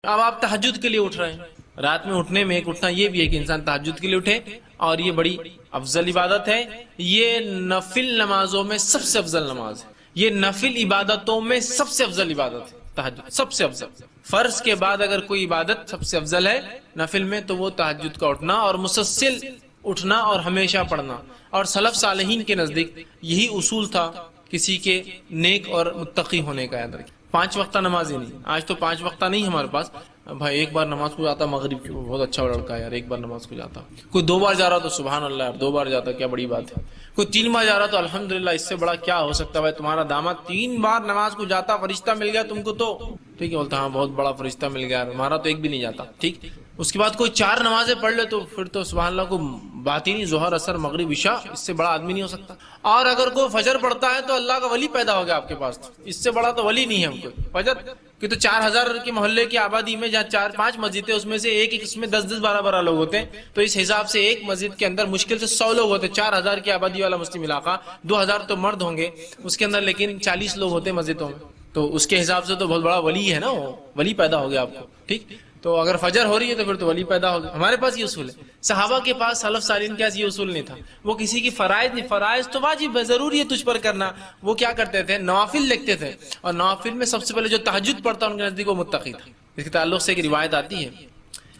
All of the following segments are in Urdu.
اب آپ تہجد کے لیے اٹھ رہے ہیں، رات میں اٹھنے میں ایک اٹھنا یہ بھی ہے کہ انسان تہجد کے لیے اٹھے، اور یہ بڑی افضل عبادت ہے، یہ نفل نمازوں میں سب سے افضل نماز ہے، یہ نفل عبادتوں میں سب سے افضل عبادت ہے تہجد، سب سے افضل۔ فرض کے بعد اگر کوئی عبادت سب سے افضل ہے نفل میں تو وہ تہجد کا اٹھنا اور مسلسل اٹھنا اور ہمیشہ پڑھنا۔ اور سلف صالحین کے نزدیک یہی اصول تھا کسی کے نیک اور متقی ہونے کا۔ یاد رکھیں 5 وقتہ نماز ہی نہیں، آج تو 5 وقتہ نہیں ہمارے پاس، بھائی ایک بار نماز کو جاتا مغرب کی، بہت اچھا لڑکا ہے یار، ایک بار نماز کو جاتا، کوئی 2 بار جا رہا تو سبحان اللہ یار 2 بار جاتا کیا بڑی بات ہے، کوئی 3 بار جا رہا تو الحمدللہ، اس سے بڑا کیا ہو سکتا ہے، بھائی تمہارا داماد 3 بار نماز کو جاتا، فرشتہ مل گیا تم کو تو ٹھیک ہے، بولتا ہاں بہت بڑا فرشتہ مل گیا، ہمارا تو ایک بھی نہیں جاتا، ٹھیک۔ اس کے بعد کوئی 4 نمازیں پڑھ لے تو پھر تو سبحان اللہ کو بات ہی نہیں، ظہر اثر مغرب عشاء، اس سے بڑا آدمی نہیں ہو سکتا۔ اور اگر کوئی فجر پڑھتا ہے تو اللہ کا ولی پیدا ہو گیا آپ کے پاس، اس سے بڑا تو ولی نہیں ہے ہم کو۔ فجر کہ تو 4000 کے محلے کی آبادی میں جہاں 4-5 مسجدیں، اس میں سے ایک اس میں 10-10 12-12 لوگ ہوتے ہیں، تو اس حساب سے ایک مسجد کے اندر مشکل سے 100 لوگ ہوتے ہیں۔ 4000 کی آبادی والا مسلم علاقہ، 2000 تو مرد ہوں گے اس کے اندر، لیکن 40 لوگ ہوتے ہیں مسجدوں میں، تو اس کے حساب سے تو بہت بڑا ولی ہے نا، وہ ولی پیدا ہو گیا آپ کو، ٹھیک۔ تو اگر فجر ہو رہی ہے تو پھر تو ولی پیدا ہو گیا۔ ہمارے پاس یہ اصول ہے، صحابہ کے پاس، سلف صالحین کے پاس یہ اصول نہیں تھا، وہ کسی کی فرائض نہیں، فرائض تو واجب ہے، ضروری ہے تجھ پر کرنا، وہ کیا کرتے تھے نوافل لکھتے تھے، اور نوافل میں سب سے پہلے جو تہجد پڑھتا ان کے نزدیک وہ متقی تھا۔ اس کے تعلق سے ایک روایت آتی ہے،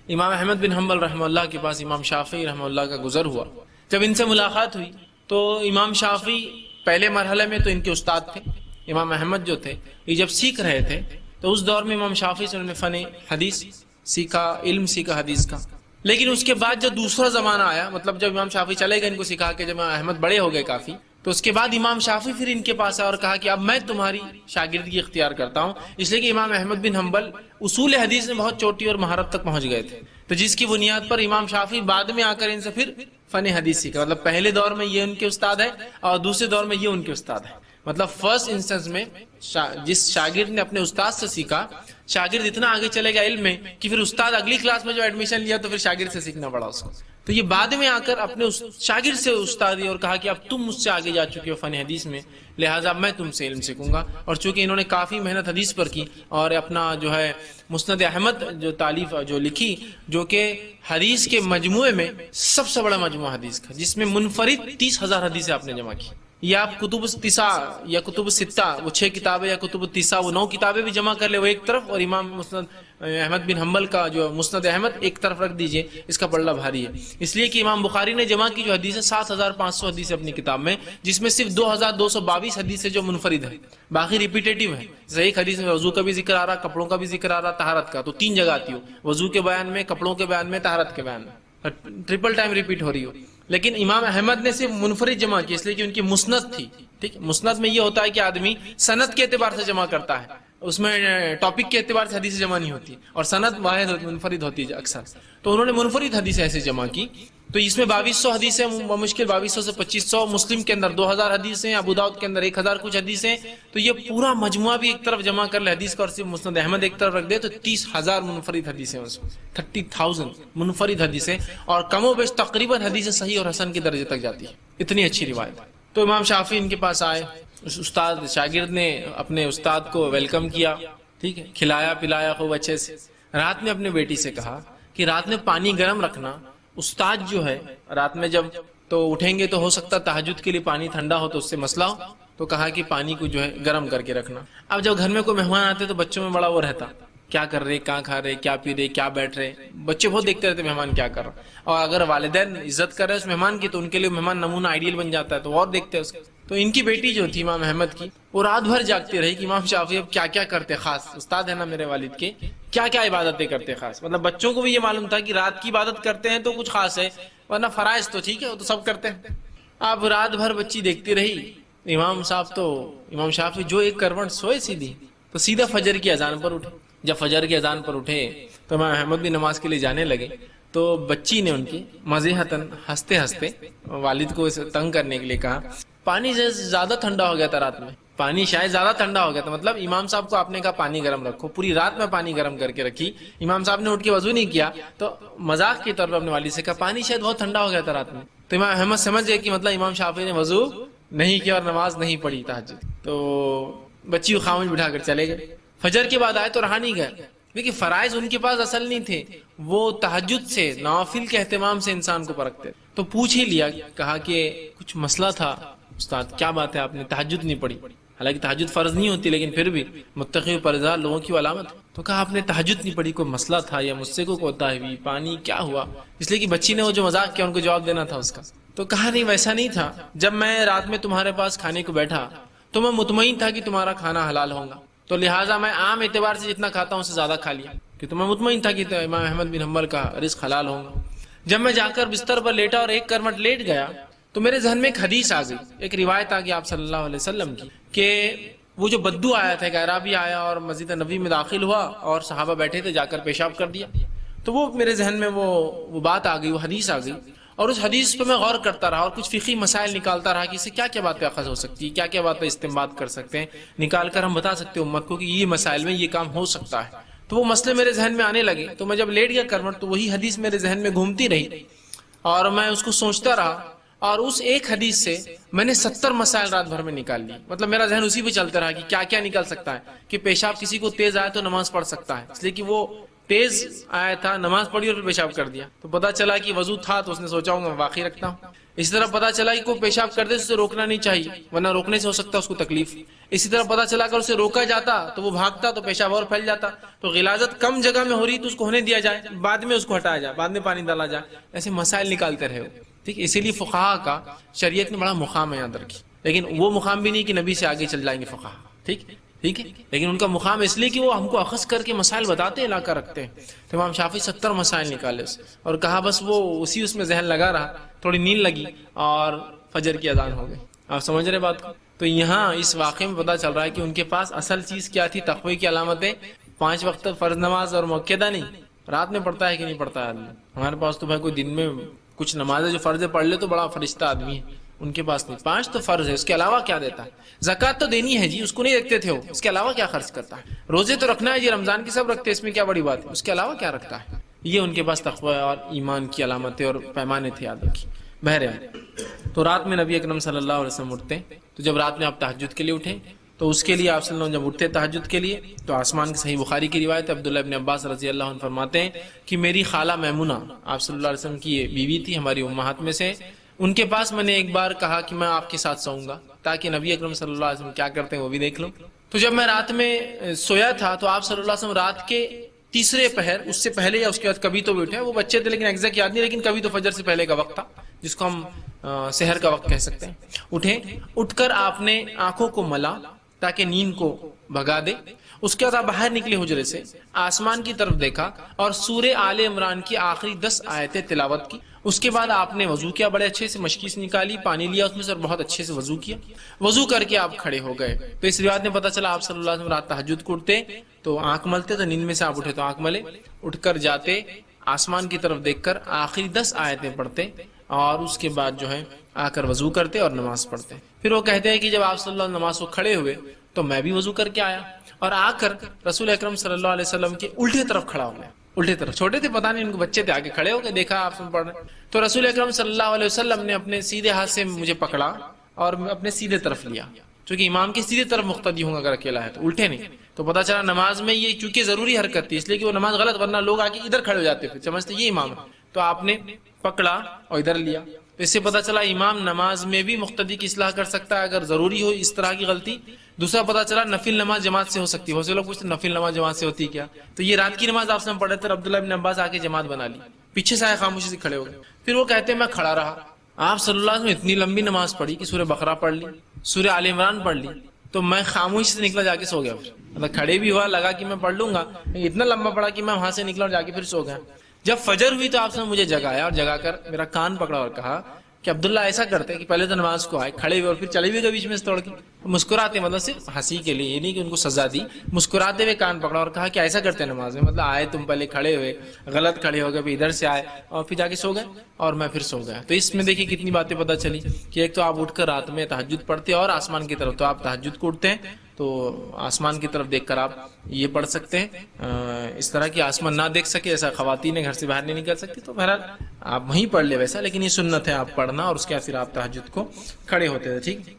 امام احمد بن حنبل رحمہ اللہ کے پاس امام شافعی رحمہ اللہ کا گزر ہوا، جب ان سے ملاقات ہوئی تو امام شافعی پہلے مرحلے میں تو ان کے استاد تھے، امام احمد جو تھے یہ جب سیکھ رہے تھے تو اس دور میں امام شافعی سے انہوں نے فن حدیث سیکھا، علم سیکھا حدیث کا۔ لیکن اس کے بعد جب دوسرا زمانہ آیا، مطلب جب امام شافعی چلے گئے ان کو سکھا کے، جب امام احمد بڑے ہو گئے کافی، تو اس کے بعد امام شافعی پھر ان کے پاس آیا اور کہا کہ اب میں تمہاری شاگردگی اختیار کرتا ہوں، اس لیے کہ امام احمد بن حنبل اصول حدیث میں بہت چوٹی اور مہارت تک پہنچ گئے تھے، تو جس کی بنیاد پر امام شافعی بعد میں آ کر ان سے پھر فن حدیث سیکھا۔ مطلب پہلے دور میں یہ ان کے استاد ہے اور دوسرے دور میں یہ ان کے استاد ہے۔ مطلب فرسٹ انسٹنس میں جس شاگرد نے اپنے استاد سے سیکھا، شاگرد اتنا آگے چلے گا علم میں کہ پھر استاد اگلی کلاس میں جو ایڈمیشن لیا تو پھر شاگرد سے سیکھنا پڑا اس کو۔ تو یہ بعد میں آ کر اپنے شاگرد سے استادی اور کہا کہ اب تم مجھ سے آگے جا چکے ہو فن حدیث میں، لہٰذا میں تم سے علم سیکھوں گا۔ اور چونکہ انہوں نے کافی محنت حدیث پر کی اور اپنا جو ہے مسند احمد جو تالیف جو لکھی، جو کہ حدیث کے مجموعے میں سب سے بڑا مجموعہ حدیث کا، جس میں منفرد 30,000 حدیثیں آپ نے جمع کی، یا آپ کتب التسع یا کتب الستہ وہ 6 کتابیں، یا کتب التسع وہ 9 کتابیں بھی جمع کر لے وہ ایک طرف، اور امام مسند احمد بن حنبل کا جو مسند احمد ایک طرف رکھ دیجئے، اس کا پلڑا بھاری ہے۔ اس لیے کہ امام بخاری نے جمع کی جو حدیث ہے 7,500 حدیث اپنی کتاب میں، جس میں صرف 2,222 حدیث ہے جو منفرد ہے، باقی ریپیٹیٹیو ہے۔ جیسے ایک حدیث میں وضو کا بھی ذکر آ رہا، کپڑوں کا بھی ذکر آ رہا، طہارت کا، تو 3 جگہ آتی ہو، وضو کے بیان میں، کپڑوں کے بیان میں، طہارت کے بیان میں، ٹرپل ٹائم ریپیٹ ہو رہی ہو۔ لیکن امام احمد نے صرف منفرد جمع کی، اس لیے کہ ان کی مسند تھی، ٹھیک۔ مسند میں یہ ہوتا ہے کہ آدمی سند کے اعتبار سے جمع کرتا ہے، اس میں ٹاپک کے اعتبار سے حدیث جمع نہیں ہوتی، اور سند واحد منفرد ہوتی ہے اکثر، تو انہوں نے منفرد حدیث ایسے جمع کی۔ تو اس میں 2200 حدیثیں، مشکل 2200 سے 2500، مسلم کے اندر 2000 حدیثیں، ابو داؤد کے اندر 1000 کچھ حدیثیں، تو یہ پورا مجموعہ بھی ایک طرف جمع کر لے حدیث کا، اور صرف مسند احمد ایک طرف رکھ دے تو 30,000 منفرد حدیثیں، اس میں 30,000 منفرد حدیثیں، اور کم و بیش تقریباً حدیث صحیح اور حسن کے درجے تک جاتی ہے، اتنی اچھی روایت۔ تو امام شافعی ان کے پاس آئے، اس استاد شاگرد نے اپنے استاد کو ویلکم کیا، ٹھیک ہے، کھلایا پلایا خوب اچھے سے۔ رات میں اپنے بیٹی سے کہا کہ رات میں پانی گرم رکھنا، استاد جو ہے رات میں جب تو اٹھیں گے تو ہو سکتا تہجد کے لیے پانی ٹھنڈا ہو تو اس سے مسئلہ ہو، تو کہا کہ پانی کو جو ہے گرم کر کے رکھنا۔ اب جب گھر میں کوئی مہمان آتے تو بچوں میں بڑا وہ رہتا، کیا کر رہے، کہاں کھا رہے، کیا پی رہے، کیا بیٹھ رہے، بچے بہت دیکھتے رہتے مہمان کیا کر رہا، اور اگر والدین عزت کر رہے اس مہمان کی تو ان کے لیے مہمان نمونہ آئیڈیل بن جاتا ہے، تو اور دیکھتے ہیں اس کو۔ تو ان کی بیٹی جو تھی امام احمد کی، وہ رات بھر جاگتی رہی کہ امام شافعی اب کیا کیا کرتے، خاص استاد ہے نا میرے والد کے، کیا کیا عبادتیں کرتے خاص۔ مطلب بچوں کو بھی یہ معلوم تھا کہ رات کی عبادت کرتے ہیں تو کچھ خاص ہے، ورنہ فرائض تو ٹھیک ہے وہ تو سب کرتے ہیں۔ اب رات بھر بچی دیکھتی رہی، امام شافعی جو ایک کروٹ سوئے سیدھی، تو سیدھا فجر کی اذان پر اٹھے۔ جب فجر کی اذان پر اٹھے تو امام احمد بھی نماز کے لیے جانے لگے، تو بچی نے ان کی مزیحتاً ہنستے ہنستے والد کو اسے تنگ کرنے کے لیے کہا، پانی زیادہ ٹھنڈا ہو گیا تھا رات میں، پانی شاید زیادہ ٹھنڈا ہو گیا تھا، مطلب امام صاحب کو آپ نے کہا پانی گرم رکھو، پوری رات میں پانی گرم کر کے رکھی، امام صاحب نے اٹھ کے وضو نہیں کیا، تو مذاق کے طور پر اپنے والد سے کہا پانی شاید بہت ٹھنڈا ہو گیا تھا رات میں۔ تو امام احمد سمجھ گئے کہ مطلب امام شافعی نے وضو نہیں کیا اور نماز نہیں پڑھی تہجد، تو بچی کو خاموش بٹھا کر چلے گئے۔ فجر کے بعد آئے تو رہا نہیں گئے، دیکھیے فرائض ان کے پاس اصل نہیں تھے، وہ تہجد سے، نوافل کے اہتمام سے انسان کو پرکھتے. تو پوچھ ہی لیا، کہا کہ کچھ مسئلہ تھا استاد، کیا بات ہے آپ نے تہجد نہیں پڑھی؟ حالانکہ تہجد فرض نہیں ہوتی لیکن پھر بھی متقی و پرہیزگار لوگوں کی علامت ہے. تو کہا آپ نے تہجد نہیں پڑھی، کوئی مسئلہ تھا یا مجھ سے کوئی کوتاہی ہوئی، پانی کیا ہوا؟ اس لیے کہ بچی نے وہ جو مذاق کیا ان کو جواب دینا تھا اس کا. تو کہا نہیں ویسا نہیں تھا، جب میں رات میں تمہارے پاس کھانے کو بیٹھا تو میں مطمئن تھا کہ تمہارا کھانا حلال ہوگا، تو لہٰذا میں عام اعتبار سے جتنا کھاتا ہوں اس سے زیادہ کھا لیا، کہ تو میں مطمئن تھا کہ امام احمد بن حنبل کا رزق حلال ہوگا. جب میں جا کر بستر پر لیٹا اور ایک کرمٹ لیٹ گیا تو میرے ذہن میں ایک حدیث آ گئی، ایک روایت آ گئی آپ صلی اللہ علیہ وسلم کی، کہ وہ جو بدو آیا تھا، ایک اعرابی آیا اور مسجد نبوی میں داخل ہوا اور صحابہ بیٹھے تھے، جا کر پیشاب کر دیا. تو وہ میرے ذہن میں وہ بات آ گئی، وہ حدیث آ گئی، اور اس حدیث پہ میں غور کرتا رہا اور کچھ فقہی مسائل نکالتا رہا کہ اسے کیا کیا بات پہ اخذ ہو سکتی ہے، کیا کیا بات پہ استنباط کر سکتے ہیں، نکال کر ہم بتا سکتے ہیں امت کو کہ یہ مسائل میں یہ کام ہو سکتا ہے. تو وہ مسئلے میرے ذہن میں آنے لگے، تو میں جب لیٹ گیا کرمٹ تو وہی حدیث میرے ذہن میں گھومتی رہی اور میں اس کو سوچتا رہا، اور اس ایک حدیث سے میں نے 70 مسائل رات بھر میں نکال لی. مطلب میرا ذہن اسی پہ چلتا رہا کہ کیا کیا نکل سکتا ہے، کہ پیشاب کسی کو تیز آئے تو نماز پڑھ سکتا ہے، اس لیے کہ وہ تیز آیا تھا، نماز پڑھی اور پھر پیشاب کر دیا. تو پتا چلا کہ وضو تھا تو اس نے سوچا ہوں میں باقی رکھتا ہوں. اسی طرح پتا چلا کہ کوئی پیشاب کر دے تو اسے روکنا نہیں چاہیے ورنہ روکنے سے ہو سکتا ہے اس کو تکلیف. اسی طرح پتا چلا اگر اسے روکا جاتا تو وہ بھاگتا تو پیشاب اور پھیل جاتا، تو غلاظت کم جگہ میں ہو رہی تو اس کو ہونے دیا جائے، بعد میں اس کو ہٹایا جائے، بعد میں پانی ڈالا جائے. ایسے مسائل نکالتے رہے. ٹھیک، اسی لیے فقہا کا شریعت نے بڑا مقام ہے یاد رکھی، لیکن وہ مقام بھی نہیں کہ نبی سے آگے چل جائیں گے فقہا. ٹھیک ہے، لیکن ان کا مقام اس لیے کہ وہ ہم کو اخذ کر کے مسائل بتاتے ہیں، لا کر رکھتے ہیں. تو امام شافعی 70 مسائل نکالے اور کہا بس وہ اس میں ذہن لگا رہا، تھوڑی نیند لگی اور فجر کی اذان ہو گئی. آپ سمجھ رہے بات کو؟ تو یہاں اس واقعے میں پتا چل رہا ہے کہ ان کے پاس اصل چیز کیا تھی، تقوی کی علامتیں. 5 وقت فرض نماز اور موقعہ نہیں، رات میں پڑھتا ہے کہ نہیں پڑھتا ہے. ہمارے پاس تو بھائی کوئی دن میں کچھ نمازیں جو فرض پڑھ لے تو بڑا فرشتہ آدمی ہے، ان کے پاس نہیں. 5 تو فرض ہے، اس کے علاوہ کیا دیتا ہے؟ زکوٰۃ تو دینی ہے جی، اس کو نہیں دیکھتے تھے وہ، اس کے علاوہ کیا خرچ کرتا ہے؟ روزے تو رکھنا ہے جی، رمضان کی سب رکھتے ہیں، اس میں کیا بڑی بات ہے؟ اس کے علاوہ کیا رکھتا ہے؟ یہ ان کے پاس تقوی اور ایمان کی علامتیں اور پیمانے تھے، یاد رکھیے. بہرحال تو رات میں نبی اکرم صلی اللہ علیہ وسلم اٹھتے، تو جب رات میں آپ تہجد کے لیے اٹھے تو اس کے لیے آپ صلی اللہ علیہ وسلم جب اٹھتے تہجد کے لیے تو آسمان کی صحیح بخاری کی روایت عبداللہ ابن عباس رضی اللہ عنہ فرماتے ہیں کہ میری خالہ میمونہ آپ صلی اللہ علیہ وسلم کی بیوی تھی، ہماری امہات میں سے. ان کے پاس میں نے ایک بار کہا کہ میں آپ کے ساتھ سوؤں گا تاکہ نبی اکرم صلی اللہ علیہ وسلم کیا کرتے ہیں وہ بھی دیکھ لوں. تو جب میں رات میں سویا تھا تو آپ صلی اللہ علیہ وسلم رات کے تیسرے پہر، اس سے پہلے یا اس کے بعد کبھی تو بھی اٹھے، وہ بچے تھے لیکن ایگزیکٹ یاد نہیں، لیکن کبھی تو فجر سے پہلے کا وقت تھا جس کو ہم سحر کا وقت کہہ سکتے ہیں. اٹھے، اٹھ کر آپ نے آنکھوں کو ملا تاکہ نیند کو بھگا دے. اس کے بعد آپ باہر نکلے حجرے سے، آسمان کی طرف دیکھا اور سورہ آل عمران کی آخری 10 آیتیں تلاوت کی. اس کے بعد آپ نے وضو کیا، بڑے اچھے سے مشکیز نکالی، پانی لیا اس میں سے اور بہت اچھے سے وضو کیا. وضو کر کے آپ کھڑے ہو گئے. تو اس روایت میں پتہ چلا آپ صلی اللہ علیہ وسلم رات تہجد کو اٹھتے تو آنکھ ملتے، تو نیند میں سے آپ اٹھے تو آنکھ ملے، اٹھ کر جاتے آسمان کی طرف دیکھ کر آخری 10 آیتیں پڑھتے اور اس کے بعد جو ہے آ کر وضو کرتے اور نماز پڑھتے. پھر وہ کہتے ہیں کہ جب آپ صلی اللہ علیہ وسلم نماز کو کھڑے ہوئے تو میں بھی وضو کر کے آیا اور آ کر رسول اکرم صلی اللہ علیہ وسلم کے الٹے طرف کھڑا ہو گیا. الٹے طرف، چھوٹے تھے پتہ نہیں ان کو، بچے تھے، آگے کھڑے ہو کے دیکھا آپ پڑھ رہے. تو رسول اکرم صلی اللہ علیہ وسلم نے اپنے سیدھے ہاتھ سے مجھے پکڑا اور اپنے سیدھے طرف لیا، چونکہ امام کے سیدھے طرف مقتدی ہوں اگر اکیلا ہے تو، الٹے نہیں. تو پتہ چلا نماز میں یہ چونکہ ضروری حرکت تھی اس لیے کہ وہ نماز غلط، ورنہ لوگ آ کے ادھر کھڑے ہو جاتے پھر سمجھتے یہ امام ہے. تو آپ نے پکڑا اور ادھر لیا. تو اس سے پتہ چلا امام نماز میں بھی مقتدی کی اصلاح کر سکتا ہے اگر ضروری ہو اس طرح کی غلطی. دوسرا پتہ چلا نفل نماز جماعت سے ہو سکتی ہے. لوگ پوچھتے نفل نماز جماعت سے ہوتی کیا؟ تو یہ رات کی نماز آپ سے پڑھے تھے، عبداللہ بن عباس آ کے جماعت بنا لی، پیچھے سے آئے خاموشی سے کھڑے ہو گئے. پھر وہ کہتے ہیں میں کھڑا رہا. آپ صلی اللہ علیہ وسلم اتنی لمبی نماز پڑھی کہ سورہ بقرہ پڑھ لی، سورہ آل عمران پڑھ لی، تو میں خاموشی سے نکلا جا کے سو گیا. مطلب کھڑے بھی ہوا، لگا کہ میں پڑھ لوں گا، اتنا لمبا پڑھا کہ میں وہاں سے نکلا اور جا کے پھر سو گیا. جب فجر ہوئی تو آپ نے مجھے جگایا اور جگا کر میرا کان پکڑا اور کہا کہ عبداللہ ایسا کرتے کہ پہلے تو نماز کو آئے، کھڑے ہوئے اور پھر چلے بھی گئے بیچ میں سے توڑ کے، مسکراتے، مطلب صرف ہنسی کے لیے، یہ نہیں کہ ان کو سزا دی، مسکراتے ہوئے کان پکڑا اور کہا کہ ایسا کرتے ہیں نماز میں، مطلب آئے تم پہلے کھڑے ہوئے، غلط کھڑے ہو گئے، پھر ادھر سے آئے اور پھر جا کے سو گئے اور میں پھر سو گیا. تو اس میں دیکھیے کتنی باتیں پتہ چلی کہ ایک تو آپ اٹھ کر رات میں تہجد پڑھتے اور آسمان کی طرف، تو آپ تہجد کو اٹھتے ہیں تو آسمان کی طرف دیکھ کر آپ یہ پڑھ سکتے ہیں. اس طرح کی آسمان نہ دیکھ سکے، ایسا خواتین گھر سے باہر نہیں نکل سکتی تو بہرحال آپ وہیں پڑھ لے ویسا، لیکن یہ سنت ہے آپ پڑھنا اور اس کے بعد پھر آپ تہجد کو کھڑے ہوتے تھے. ٹھیک.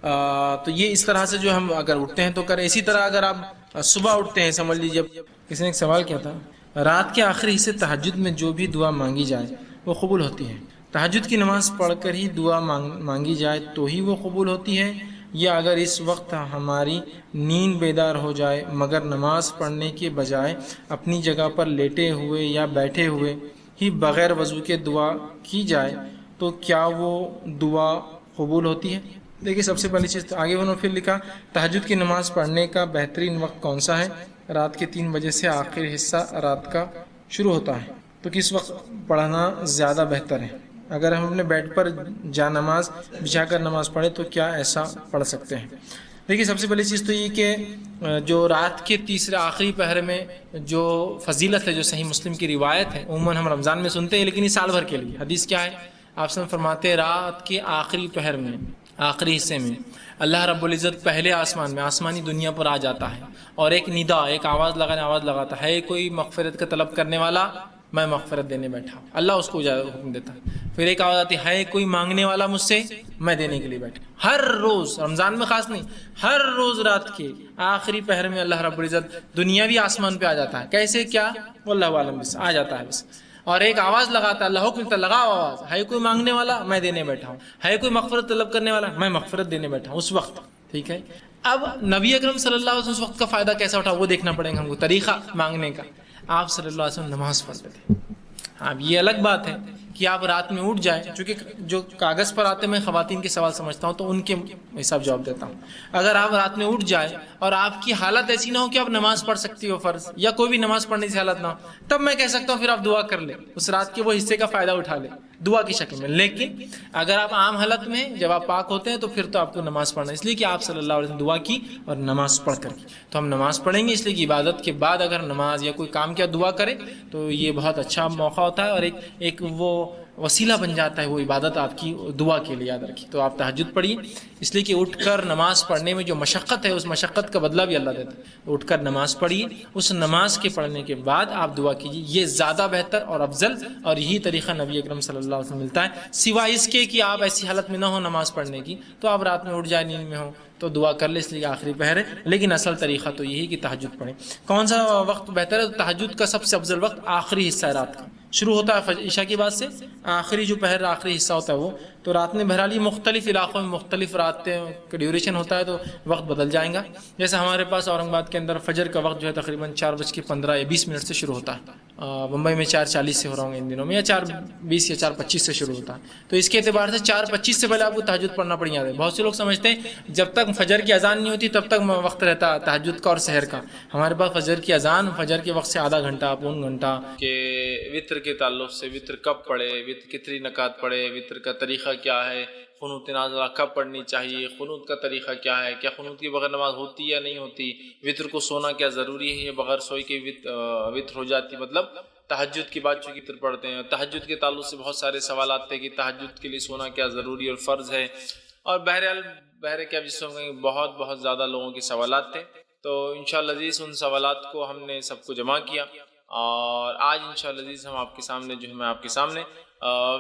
تو یہ اس طرح سے جو ہم اگر اٹھتے ہیں تو کریں. اسی طرح اگر آپ صبح اٹھتے ہیں، سمجھ لیجیے کسی نے ایک سوال کیا تھا، رات کے آخری حصے تہجد میں جو بھی دعا مانگی جائے وہ قبول ہوتی ہے. تہجد کی نماز پڑھ کر ہی دعا مانگی جائے تو ہی وہ قبول ہوتی ہے، یا اگر اس وقت ہماری نیند بیدار ہو جائے مگر نماز پڑھنے کے بجائے اپنی جگہ پر لیٹے ہوئے یا بیٹھے ہوئے ہی بغیر وضو کے دعا کی جائے تو کیا وہ دعا قبول ہوتی ہے؟ دیکھیے سب سے پہلی چیز تو آگے انہوں نے پھر لکھا تہجد کی نماز پڑھنے کا بہترین وقت کون سا ہے؟ رات کے 3 بجے سے آخری حصہ رات کا شروع ہوتا ہے. تو کس وقت پڑھنا زیادہ بہتر ہے؟ اگر ہم اپنے بیڈ پر جا نماز بچھا کر نماز پڑھیں تو کیا ایسا پڑھ سکتے ہیں؟ دیکھیے سب سے پہلی چیز تو یہ کہ جو رات کے تیسرے آخری پہر میں جو فضیلت ہے، جو صحیح مسلم کی روایت ہے، عموماً ہم رمضان میں سنتے ہیں لیکن یہ سال بھر کے لیے. حدیث کیا ہے؟ آپ سے فرماتے ہیں رات کے آخری پہر میں، آخری حصے میں اللہ رب العزت پہلے آسمان میں، آسمانی دنیا پر آ جاتا ہے اور ایک ندا، ایک آواز لگاتا ہے، کوئی مغفرت کا طلب کرنے والا، میں مغفرت دینے بیٹھا. اللہ اس کو حکم دیتا ہے. پھر ایک آواز آتی ہے کوئی مانگنے والا مجھ سے، میں دینے کے لیے بیٹھا. ہر روز، رمضان میں خاص نہیں، ہر روز رات کے آخری پہر میں اللہ رب العزت دنیاوی آسمان پہ آ جاتا ہے. کیسے کیا واللہ عالم، بس آ جاتا ہے بس. اور ایک آواز لگاتا ہے، اللہ حکم دیتا ہے لگاؤ آواز، ہے کوئی مانگنے والا، میں دینے بیٹھا ہوں، ہے کوئی مغفرت طلب کرنے والا، میں مغفرت دینے بیٹھا ہوں اس وقت. ٹھیک ہے. اب نبی اکرم صلی اللہ علیہ وسلم اس وقت کا فائدہ کیسا اٹھا وہ دیکھنا پڑے گا ہم کو. طریقہ مانگنے کا، آپ صلی اللہ علیہ وسلم نماز پڑھتے تھے. اب یہ الگ بات ہے کہ آپ رات میں اٹھ جائیں، چونکہ جو کاغذ پر آتے میں خواتین کے سوال سمجھتا ہوں تو ان کے حساب جواب دیتا ہوں. اگر آپ رات میں اٹھ جائیں اور آپ کی حالت ایسی نہ ہو کہ آپ نماز پڑھ سکتی ہو فرض، یا کوئی بھی نماز پڑھنے کی حالت نہ ہو، تب میں کہہ سکتا ہوں پھر آپ دعا کر لیں، اس رات کے وہ حصے کا فائدہ اٹھا لیں دعا کی شکل میں. لیکن اگر آپ عام حالت میں جب آپ پاک ہوتے ہیں تو پھر تو آپ کو نماز پڑھنا، اس لیے کہ آپ صلی اللہ علیہ وسلم دعا کی اور نماز پڑھ کر کی. تو ہم نماز پڑھیں گے، اس لیے کہ عبادت کے بعد اگر نماز یا کوئی کام کیا دعا کرے تو یہ بہت اچھا موقع ہوتا ہے اور ایک وہ وسیلہ بن جاتا ہے وہ عبادت آپ کی دعا کے لیے. یاد رکھیے. تو آپ تہجد پڑھیے، اس لیے کہ اٹھ کر نماز پڑھنے میں جو مشقت ہے اس مشقت کا بدلہ بھی اللہ دیتا ہے. اٹھ کر نماز پڑھیے، اس نماز کے پڑھنے کے بعد آپ دعا کیجیے، یہ زیادہ بہتر اور افضل، اور یہی طریقہ نبی اکرم صلی اللہ علیہ وسلم ملتا ہے. سوائے اس کے کہ آپ ایسی حالت میں نہ ہو نماز پڑھنے کی تو آپ رات میں اٹھ جائیں، نیند میں ہو تو دعا کر لیں، اس لیے آخری پہر ہے. لیکن اصل طریقہ تو یہی کہ تہجد پڑھیں. کون سا وقت بہتر ہے؟ تہجد کا سب سے افضل وقت آخری حصہ ہے رات کا، شروع ہوتا ہے عشاء کی بعد سے، آخری جو پہر آخری حصہ ہوتا ہے وہ. تو رات میں بہرحال یہ مختلف علاقوں میں مختلف راتیں کا ڈیوریشن ہوتا ہے تو وقت بدل جائیں گا. جیسے ہمارے پاس اورنگ آباد کے اندر فجر کا وقت جو ہے تقریباً 4:15 یا 20 سے شروع ہوتا ہے. بمبئی میں 4:40 سے ہو رہا ہوں ان دنوں میں، یا 4:20 یا 4:25 سے شروع ہوتا ہے. تو اس کے اعتبار سے 4:25 سے پہلے آپ کو تہجد پڑھنا پڑ جاتا ہے. بہت سے لوگ سمجھتے ہیں جب تک فجر کی اذان نہیں ہوتی تب تک وقت رہتا ہے تہجد کا اور سحر کا. ہمارے پاس فجر کی اذان، فجر کے وقت سے آدھا گھنٹہ پون گھنٹہ کہ وتر کے تعلق سے وتر کب پڑھے، وتر کتنی رکعت پڑھے، وتر کا طریقہ کیا ہے، قنوت نازلہ کب پڑھنی چاہیے، قنوت کا طریقہ کیا ہے، کیا قنوت کے بغیر نماز ہوتی یا نہیں ہوتی، وتر کو سونا کیا ضروری ہے یا بغیر سوئی کے وتر ہو جاتی. مطلب تہجد کی بات چونکہ وتر پڑھتے ہیں، تہجد کے تعلق سے بہت سارے سوالات تھے کہ تہجد کے لیے سونا کیا ضروری اور فرض ہے. اور بہرحال کیا جس میں بہت زیادہ لوگوں کے سوالات تھے. تو انشاءاللہ عزیز ان سوالات کو ہم نے سب کو جمع کیا اور آج انشاءاللہ عزیز ہم آپ کے سامنے جو ہے میں آپ کے سامنے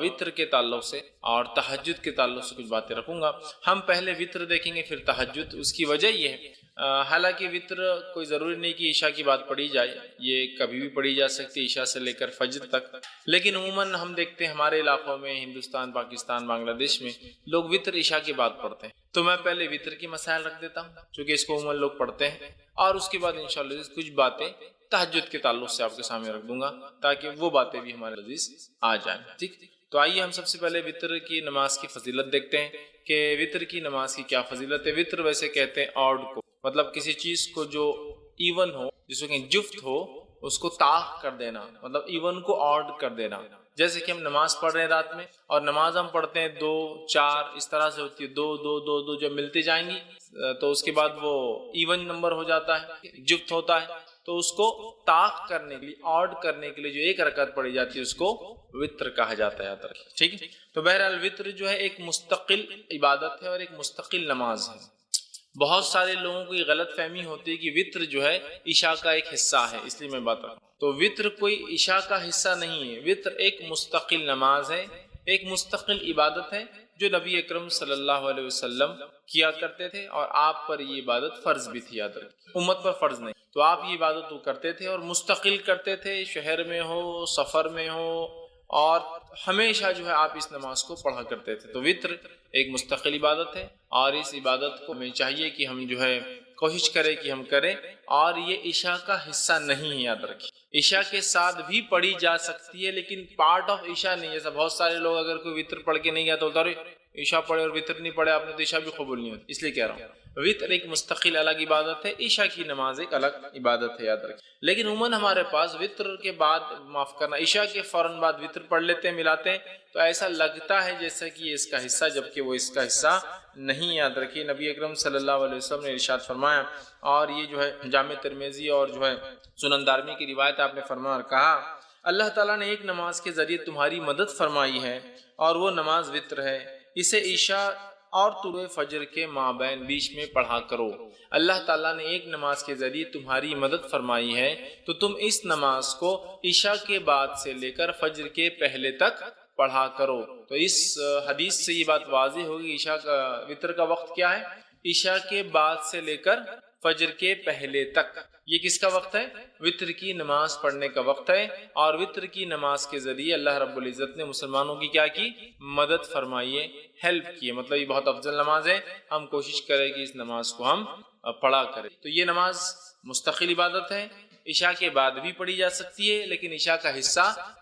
وتر کے تعلق سے اور تہجد کے تعلق سے کچھ باتیں رکھوں گا. ہم پہلے وتر دیکھیں گے پھر تہجد. اس کی وجہ یہ ہے حالانکہ وتر کوئی ضروری نہیں کہ عشاء کی بات پڑھی جائے، یہ کبھی بھی پڑھی جا سکتی عشاء سے لے کر فجر تک. لیکن عموماً ہم دیکھتے ہیں ہمارے علاقوں میں، ہندوستان، پاکستان، بنگلہ دیش میں لوگ وتر عشاء کی بات پڑھتے ہیں. تو میں پہلے وتر کی مسائل رکھ دیتا ہوں چونکہ اس کو عموماً لوگ پڑھتے ہیں، اور اس کے بعد انشاءاللہ کچھ باتیں تہجد کے تعلق سے آپ کے سامنے رکھ دوں گا تاکہ وہ باتیں بھی ہمارے عزیز آ جائیں. ٹھیک. تو آئیے ہم سب سے پہلے وتر کی نماز کی فضیلت دیکھتے ہیں کہ وتر کی نماز کی کیا فضیلت ہے. وتر ویسے کہتے ہیں آڈ کو، مطلب کسی چیز کو جو ایون ہو، جس کو جفت ہو، اس کو طاق کر دینا، مطلب ایون کو آڈ کر دینا. جیسے کہ ہم نماز پڑھ رہے ہیں رات میں اور نماز ہم پڑھتے ہیں 2 4 اس طرح سے ہوتی ہے، 2 2 2 2 جب ملتی جائیں گی تو اس کے بعد وہ ایون نمبر ہو جاتا ہے، جفت ہوتا ہے. تو اس کو طاق کرنے کے لیے، آڈ کرنے کے لیے جو ایک رکعت پڑھی جاتی ہے اس کو وتر کہا جاتا ہے. ٹھیک ہے. تو بہرحال وتر جو ہے ایک مستقل عبادت ہے اور ایک مستقل نماز ہے. بہت سارے لوگوں کو یہ غلط فہمی ہوتی ہے کہ وتر جو ہے عشاء کا ایک حصہ ہے، اس لیے میں بات رہا ہوں. تو وتر کوئی عشاء کا حصہ نہیں ہے، وتر ایک مستقل نماز ہے، ایک مستقل عبادت ہے جو نبی اکرم صلی اللہ علیہ وسلم کیا کرتے تھے، اور آپ پر یہ عبادت فرض بھی تھی، یاد رکھیں امت پر فرض نہیں، تو آپ یہ عبادت وہ کرتے تھے اور مستقل کرتے تھے، شہر میں ہو سفر میں ہو، اور ہمیشہ جو ہے آپ اس نماز کو پڑھا کرتے تھے۔ تو وطر ایک مستقل عبادت ہے، اور اس عبادت کو ہمیں چاہیے کہ ہم جو ہے کوشش کریں کہ ہم کریں، اور یہ عشاء کا حصہ نہیں ہے، یاد رکھیں عشاء کے ساتھ بھی پڑھی جا سکتی ہے لیکن پارٹ آف عشاء نہیں۔ جیسا بہت سارے لوگ اگر کوئی وطر پڑھ کے نہیں گیا تو ارے عشاء پڑھے اور وطر نہیں پڑھے آپ نے تو عشاء بھی قبول نہیں ہوتی، اس لیے کہہ رہا ہوں وطر ایک مستقل الگ عبادت ہے، عشاء کی نماز ایک الگ عبادت ہے، یاد رکھیں۔ لیکن عموماً ہمارے پاس وطر کے بعد معاف کرنا عشاء کے فوراً بعد وطر پڑھ لیتے ہیں، ملاتے ہیں، تو ایسا لگتا ہے جیسا کہ یہ اس کا حصہ، جبکہ وہ اس کا حصہ نہیں، یاد رکھیے۔ نبی اکرم صلی اللہ علیہ وسلم نے ارشاد فرمایا، اور یہ جو ہے جامع ترمذی اور جو ہے سنن دارمی کی روایت، آپ نے فرمایا اور کہا اللہ تعالیٰ نے ایک نماز کے ذریعے تمہاری مدد فرمائی ہے، اور وہ نماز وطر ہے، اسے عشاء اور طلوع فجر کے مابین بیچ میں پڑھا کرو۔ اللہ تعالیٰ نے ایک نماز کے ذریعے تمہاری مدد فرمائی ہے تو تم اس نماز کو عشاء کے بعد سے لے کر فجر کے پہلے تک پڑھا کرو۔ تو اس حدیث سے یہ بات واضح ہوگی عشاء کا وطر کا وقت کیا ہے، عشاء کے بعد سے لے کر فجر کے پہلے تک، یہ کس کا وقت ہے، وطر کی نماز پڑھنے کا وقت ہے، اور وطر کی نماز کے ذریعے اللہ رب العزت نے مسلمانوں کی کیا کی، مدد فرمائی ہے، ہیلپ کی ہے، مطلب یہ بہت افضل نماز ہے، ہم کوشش کریں کہ اس نماز کو ہم پڑھا کریں۔ تو یہ نماز مستقل عبادت ہے، عشاء کے بعد بھی پڑھی جا سکتی ہے لیکن عشاء کا حصہ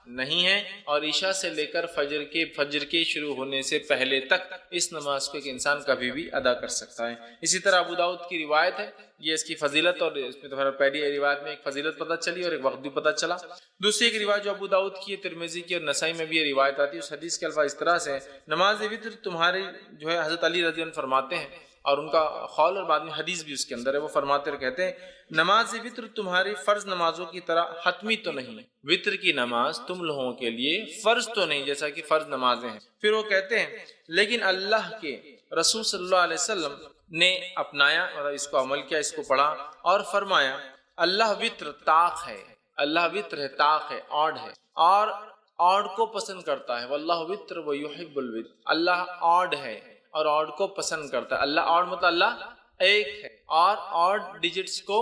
نہیں ہے، اور عشاء سے لے کر فجر کے شروع ہونے سے پہلے تک اس نماز کو ایک انسان کبھی بھی ادا کر سکتا ہے۔ اسی طرح ابو داؤد کی روایت ہے، یہ اس کی فضیلت، اور اس میں تو پہلی روایت میں ایک فضیلت پتہ چلی اور ایک وقت بھی پتہ چلا۔ دوسری ایک روایت جو ابو داؤد کی ہے، ترمذی کی اور نسائی میں بھی یہ روایت آتی ہے، اس حدیث کے الفاظ اس طرح سے، نماز وطر تمہاری جو ہے حضرت علی رضی اللہ عنہ فرماتے ہیں، اور ان کا قول اور بعد میں حدیث بھی اس کے اندر ہے، وہ فرماتے اور کہتے ہیں نماز وطر تمہاری فرض نمازوں کی طرح حتمی تو نہیں، وطر کی نماز تم لوگوں کے لیے فرض تو نہیں جیسا کہ فرض نمازیں ہیں۔ پھر وہ کہتے ہیں لیکن اللہ کے رسول صلی اللہ علیہ وسلم نے اپنایا اور اس کو عمل کیا، اس کو پڑھا اور فرمایا اللہ وطر طاق ہے، اللہ وطر ہے، طاق ہے، آڈ ہے، اور آڈ کو پسند کرتا ہے، واللہ وطر ویحب الوطر، اللہ آڈ ہے اور آڈ کو پسند کرتا ہے، اللہ آڈ مطلب اللہ ایک ہے اور آڈ ڈیجٹس کو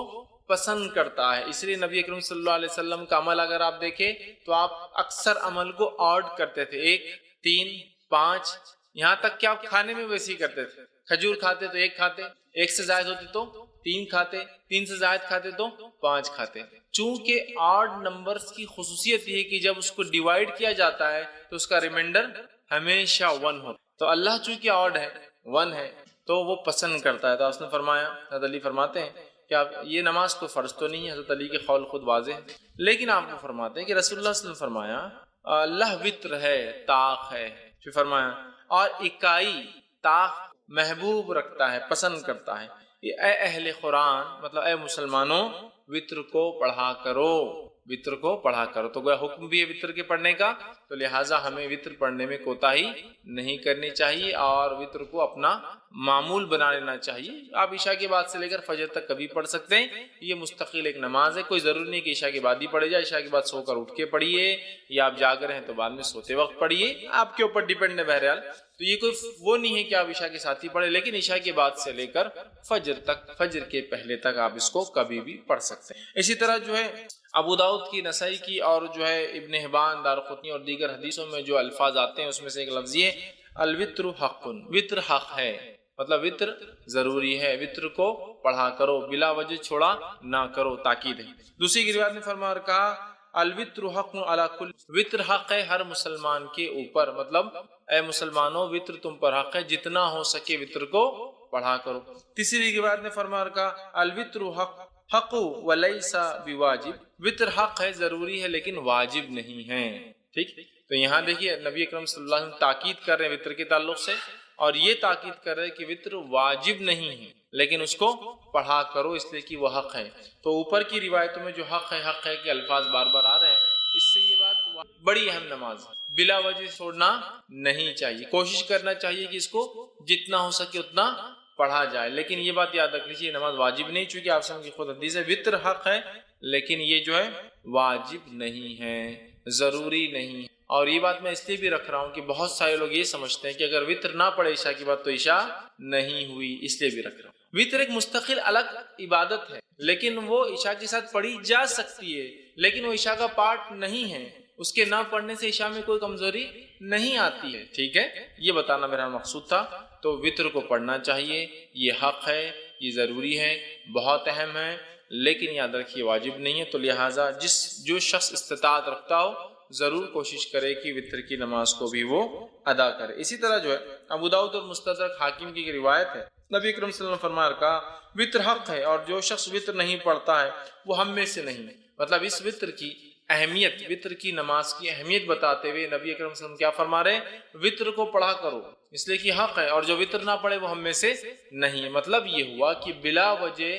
پسند کرتا ہے، اس لیے نبی اکرم صلی اللہ علیہ وسلم کا عمل اگر آپ دیکھیں تو آپ اکثر عمل کو آڈ کرتے تھے، 1 3 5، یہاں تک کہ آپ کھانے میں ویسے ہی کرتے تھے، کھجور کھاتے تو 1 کھاتے، 1 سے زائد ہوتے تو 3 کھاتے، 3 سے زائد کھاتے تو 5 کھاتے۔ چونکہ آڈ نمبرز کی خصوصیت یہ ہے کہ جب اس کو ڈیوائیڈ کیا جاتا ہے تو اس کا ریمائنڈر ہمیشہ 1 ہوتا، تو اللہ چونکہ آڈ ہے، 1 ہے، تو وہ پسند کرتا ہے۔ تو اس نے فرمایا، حضرت علی فرماتے ہیں کہ آپ یہ نماز تو فرض تو نہیں ہے، حضرت علی کے قول خود واضح ہے، لیکن آپ کو فرماتے ہیں کہ رسول اللہ صلی اللہ علیہ وسلم فرمایا اللہ وطر ہے، طاق ہے، پھر فرمایا اور اکائی طاق محبوب رکھتا ہے، پسند کرتا ہے۔ اے اہل قرآن مطلب اے مسلمانوں وطر کو پڑھا کرو، وطر کو پڑھا کرو، تو گویا حکم بھی ہے وطر کے پڑھنے کا، تو لہٰذا ہمیں وطر پڑھنے میں کوتاہی نہیں کرنی چاہیے اور وطر کو اپنا معمول بنا لینا چاہیے۔ آپ عشاء کے بعد سے لے کر فجر تک کبھی پڑھ سکتے ہیں، یہ مستقل ایک نماز ہے، کوئی ضروری نہیں کہ عشاء کے بعد ہی پڑھے جائے، عشاء کے بعد سو کر اٹھ کے پڑھیے، یا آپ جاگ رہے ہیں تو بعد میں سوتے وقت پڑھیے، آپ کے اوپر ڈیپینڈ ہے بہرحال۔ تو یہ کوئی وہ نہیں ہے کہ آپ عشاء کے ساتھ ہی پڑھیں، لیکن عشاء کے بعد سے لے کر فجر تک، فجر کے پہلے تک آپ اس کو کبھی بھی پڑھ سکتے ہیں۔ اسی طرح جو ہے ابو داؤد کی، نسائی کی اور جو ہے ابن حبان، دارقطنی اور دیگر حدیثوں میں جو الفاظ آتے ہیں اس میں سے ایک لفظ یہ الوتر حق، وطر حق ہے، مطلب وطر ضروری ہے، وطر کو پڑھا کرو، بلا وجہ چھوڑا نہ کرو، تاکید ہے۔ دوسری کی روایت میں فرمایا اور کہا الوتر حق علی کل، وطر حق ہے ہر مسلمان کے اوپر، مطلب اے مسلمانوں وطر تم پر حق ہے، جتنا ہو سکے وطر کو پڑھا کرو۔ تیسری کی روایت میں فرمایا اور کہا الوتر حق ولیس بواجب، وطر حق ہے، ضروری ہے لیکن واجب نہیں ہے۔ ٹھیک، تو یہاں دیکھیے نبی اکرم صلی اللہ علیہ وسلم تاکید کر رہے ہیں وطر کے تعلق سے، اور یہ تاکید کر رہے ہیں کہ وطر واجب نہیں ہے لیکن اس کو پڑھا کرو اس لیے کہ وہ حق ہے۔ تو اوپر کی روایتوں میں جو حق ہے کہ الفاظ بار بار آ رہے ہیں، اس سے یہ بات بڑی اہم نماز ہے، بلا وجہ چھوڑنا نہیں چاہیے، کوشش کرنا چاہیے کہ اس کو جتنا ہو سکے اتنا پڑھا جائے، لیکن یہ بات یاد رکھ لیجیے نماز واجب نہیں، چونکہ آپ سمجھ کی خود حدیث ہے وطر حق ہے لیکن یہ جو ہے واجب نہیں ہے، ضروری نہیں ہے۔ اور یہ بات میں اس لیے بھی رکھ رہا ہوں کہ بہت سارے لوگ یہ سمجھتے ہیں کہ اگر وطر نہ پڑے عشاء کی بعد تو عشاء نہیں ہوئی، اس لیے بھی رکھ رہا ہوں۔ وطر ایک مستقل الگ عبادت ہے، لیکن وہ عشاء کے ساتھ پڑھی جا سکتی ہے، لیکن وہ عشاء کا پارٹ نہیں ہے، اس کے نہ پڑھنے سے عشاء میں کوئی کمزوری نہیں آتی ہے، ٹھیک ہے؟ یہ بتانا میرا مقصود تھا۔ تو وطر کو پڑھنا چاہیے، یہ حق ہے، یہ ضروری ہے، بہت اہم ہے، لیکن یاد رکھیے واجب نہیں ہے۔ تو لہٰذا جو شخص استطاعت رکھتا ہو ضرور کوشش کرے کہ وطر کی نماز کو بھی وہ ادا کرے۔ اسی طرح جو ہے ابو داؤد اور مستدرک حاکم کی ایک روایت ہے، نبی اکرم صلی اللہ علیہ وسلم فرمایا کہا وطر حق ہے، اور جو شخص وطر نہیں پڑھتا ہے وہ ہم میں سے نہیں۔ مطلب اس وطر کی اہمیت، وطر کی نماز کی اہمیت بتاتے ہوئے نبی اکرم صلی اللہ علیہ وسلم کیا فرما رہے ہیں؟ وطر کو پڑھا کرو، اس لیے کہ حق ہے، اور جو وطر نہ پڑھے وہ ہم میں سے نہیں۔ مطلب یہ ہوا کہ بلا وجہ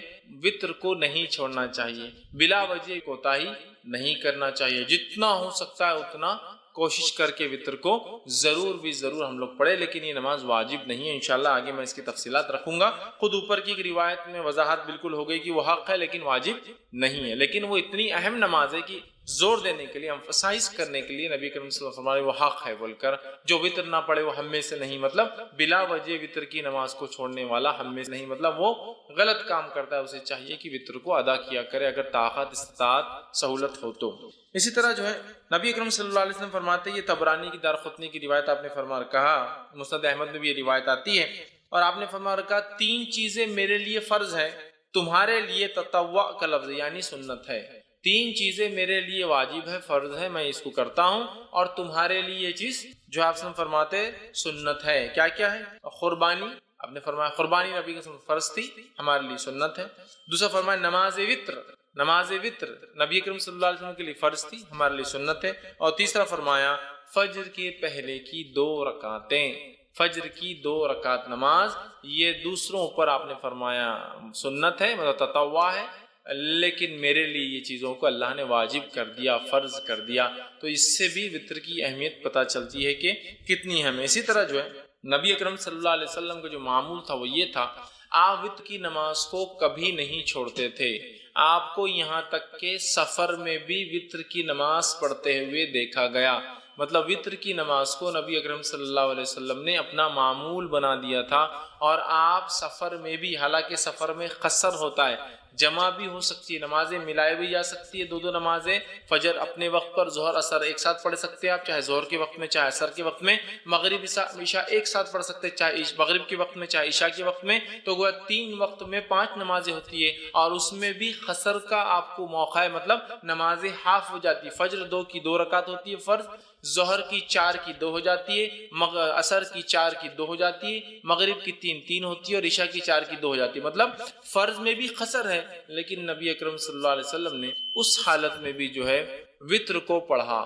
وطر کو نہیں چھوڑنا چاہیے، بلا وجہ کوتاہی نہیں کرنا چاہیے، جتنا ہو سکتا ہے اتنا کوشش کر کے وطر کو ضرور ہم لوگ پڑھے، لیکن یہ نماز واجب نہیں ہے۔ انشاءاللہ آگے میں اس کی تفصیلات رکھوں گا۔ خود اوپر کی ایک روایت میں وضاحت بالکل ہو گئی کہ وہ حق ہے لیکن واجب نہیں ہے، لیکن وہ اتنی اہم نماز ہے کہ زور دینے کے لیے، ایمفسائز کرنے کے لیے نبی کریم صلی اللہ علیہ وسلم فرمائے وہ حق ہے بول کر، جو وطر نہ پڑھے وہ ہم میں سے نہیں، مطلب بلا وجہ وطر کی نماز کو چھوڑنے والا ہم میں سے نہیں، مطلب وہ غلط کام کرتا ہے، اسے چاہیے کہ وطر کو ادا کیا کرے اگر طاقت استطاعت سہولت ہو تو۔ اسی طرح جو ہے نبی اکرم صلی اللہ علیہ وسلم فرماتے ہیں، یہ طبرانی کی دارقطنی کی روایت آپ نے فرما کہا، مسند احمد میں بھی یہ روایت آتی ہے، اور آپ نے فرما کہا 3 چیزیں میرے لیے فرض ہے، تمہارے لیے تطوع کا لفظ یعنی سنت ہے۔ 3 چیزیں میرے لیے واجب ہے، فرض ہے، میں اس کو کرتا ہوں، اور تمہارے لیے یہ چیز جو آپ سے فرماتے سنت ہے۔ کیا کیا ہے؟ قربانی، آپ نے فرمایا قربانی نبی کے فرض تھی، ہمارے لیے سنت ہے۔ دوسرا فرمایا نماز وطر، نماز وطر نبی کریم صلی اللہ علیہ وسلم کے لیے فرض تھی، ہمارے لیے سنت ہے۔ اور تیسرا فرمایا فجر کے پہلے کی 2 رکعتیں، فجر کی 2 رکعت نماز، یہ دوسروں پر آپ نے فرمایا سنت ہے، مطلب تطوع ہے، لیکن میرے لیے یہ چیزوں کو اللہ نے واجب کر دیا، فرض کر دیا۔ تو اس سے بھی وطر کی اہمیت پتہ چلتی ہے کہ کتنی اہم ہے۔ اسی طرح جو ہے نبی اکرم صلی اللہ علیہ وسلم کا جو معمول تھا وہ یہ تھا، آپ وطر کی نماز کو کبھی نہیں چھوڑتے تھے، آپ کو یہاں تک کہ سفر میں بھی وطر کی نماز پڑھتے ہوئے دیکھا گیا۔ مطلب وطر کی نماز کو نبی اکرم صلی اللہ علیہ وسلم نے اپنا معمول بنا دیا تھا، اور آپ سفر میں بھی، حالانکہ سفر میں قصر ہوتا ہے، جمع بھی ہو سکتی ہے، نمازیں ملائی بھی جا سکتی ہے، 2 نمازیں فجر اپنے وقت پر، ظہر اثر ایک ساتھ پڑھ سکتے ہیں آپ، چاہے ظہر کے وقت میں چاہے اثر کے وقت میں، مغرب عشاء ایک ساتھ پڑھ سکتے ہیں، چاہے مغرب کے وقت میں چاہے عشاء کے وقت میں، تو گویا 3 وقت میں 5 نمازیں ہوتی ہے، اور اس میں بھی قصر کا آپ کو موقع ہے، مطلب نمازیں ہاف ہو جاتی ہے، فجر 2 کی 2 رکعت ہوتی ہے فرض، ظہر کی 4 کی 2 ہو جاتی ہے، عصر کی 4 کی 2 ہو جاتی ہے، مغرب کی 3 ہوتی ہے، اور عشاء کی 4 کی 2 ہو جاتی ہے۔ مطلب فرض میں بھی قصر ہے، لیکن نبی اکرم صلی اللہ علیہ وسلم نے اس حالت میں بھی جو ہے وطر کو پڑھا،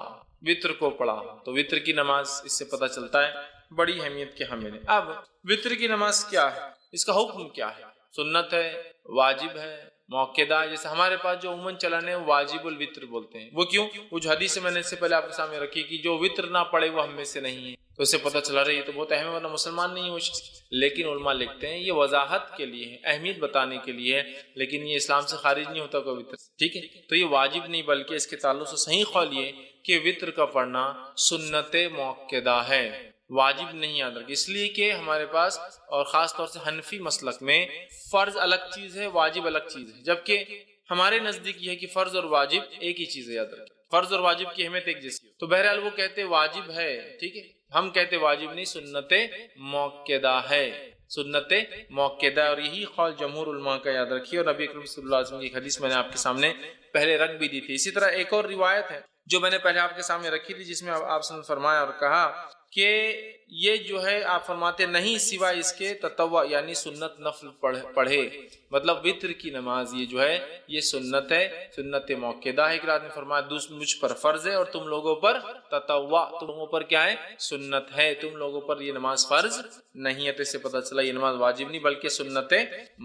وطر کو پڑھا۔ تو وطر کی نماز اس سے پتہ چلتا ہے بڑی اہمیت کے حامل ہے۔ اب وطر کی نماز کیا ہے، اس کا حکم کیا ہے؟ سنت ہے، واجب ہے، موقدہ، جیسے ہمارے پاس جو عموماً چلن ہے واجب الوطر بولتے ہیں۔ وہ کیوں؟ وہ جو حدیث میں نے اس سے پہلے آپ کے سامنے رکھی کہ جو وطر نہ پڑے وہ ہم میں سے نہیں ہے، تو اس سے پتہ چلا رہی ہے تو بہت اہم ہے، ورنہ مسلمان نہیں ہے وہ شخص۔ لیکن علماء لکھتے ہیں یہ وضاحت کے لیے ہے، اہمیت بتانے کے لیے ہے، لیکن یہ اسلام سے خارج نہیں ہوتا کوئی وطر، ٹھیک ہے؟ تو یہ واجب نہیں، بلکہ اس کے تعلق سے صحیح قول یہ کہ وطر کا پڑھنا سنت موقدہ ہے، واجب نہیں، یاد رکھ، اس لیے کہ ہمارے پاس اور خاص طور سے حنفی مسلک میں فرض الگ چیز ہے، واجب الگ چیز ہے، جبکہ ہمارے نزدیک یہ ہے کہ فرض اور واجب ایک ہی چیز ہے، یاد رکھ، فرض اور واجب کی اہمیت ایک جیسی ہے۔ تو بہرحال وہ کہتے واجب ہے، ٹھیک ہے، ہم کہتے واجب نہیں، سنت موقدہ ہے، سنت موقدہ، اور یہی قول جمہور علماء کا، یاد رکھیے۔ اور نبی اکرم صلی اللہ علیہ وسلم کی ایک حدیث میں نے آپ کے سامنے پہلے رکھ بھی دی تھی۔ اسی طرح ایک اور روایت ہے جو میں نے پہلے آپ کے سامنے رکھی تھی، جس میں آپ نے فرمایا اور کہا کہ یہ جو ہے آپ فرماتے نہیں سوائے اس کے تطوع یعنی سنت نفل پڑھے، مطلب وطر کی نماز یہ جو ہے یہ سنت ہے، سنت موقدہ ہے۔ ایک رات نے فرمایا مجھ پر فرض ہے اور تم لوگوں پر تطوع، تم لوگوں پر کیا ہے؟ سنت ہے، تم لوگوں پر یہ نماز فرض نہیں ہے۔ تو اس سے پتہ چلا یہ نماز واجب نہیں بلکہ سنت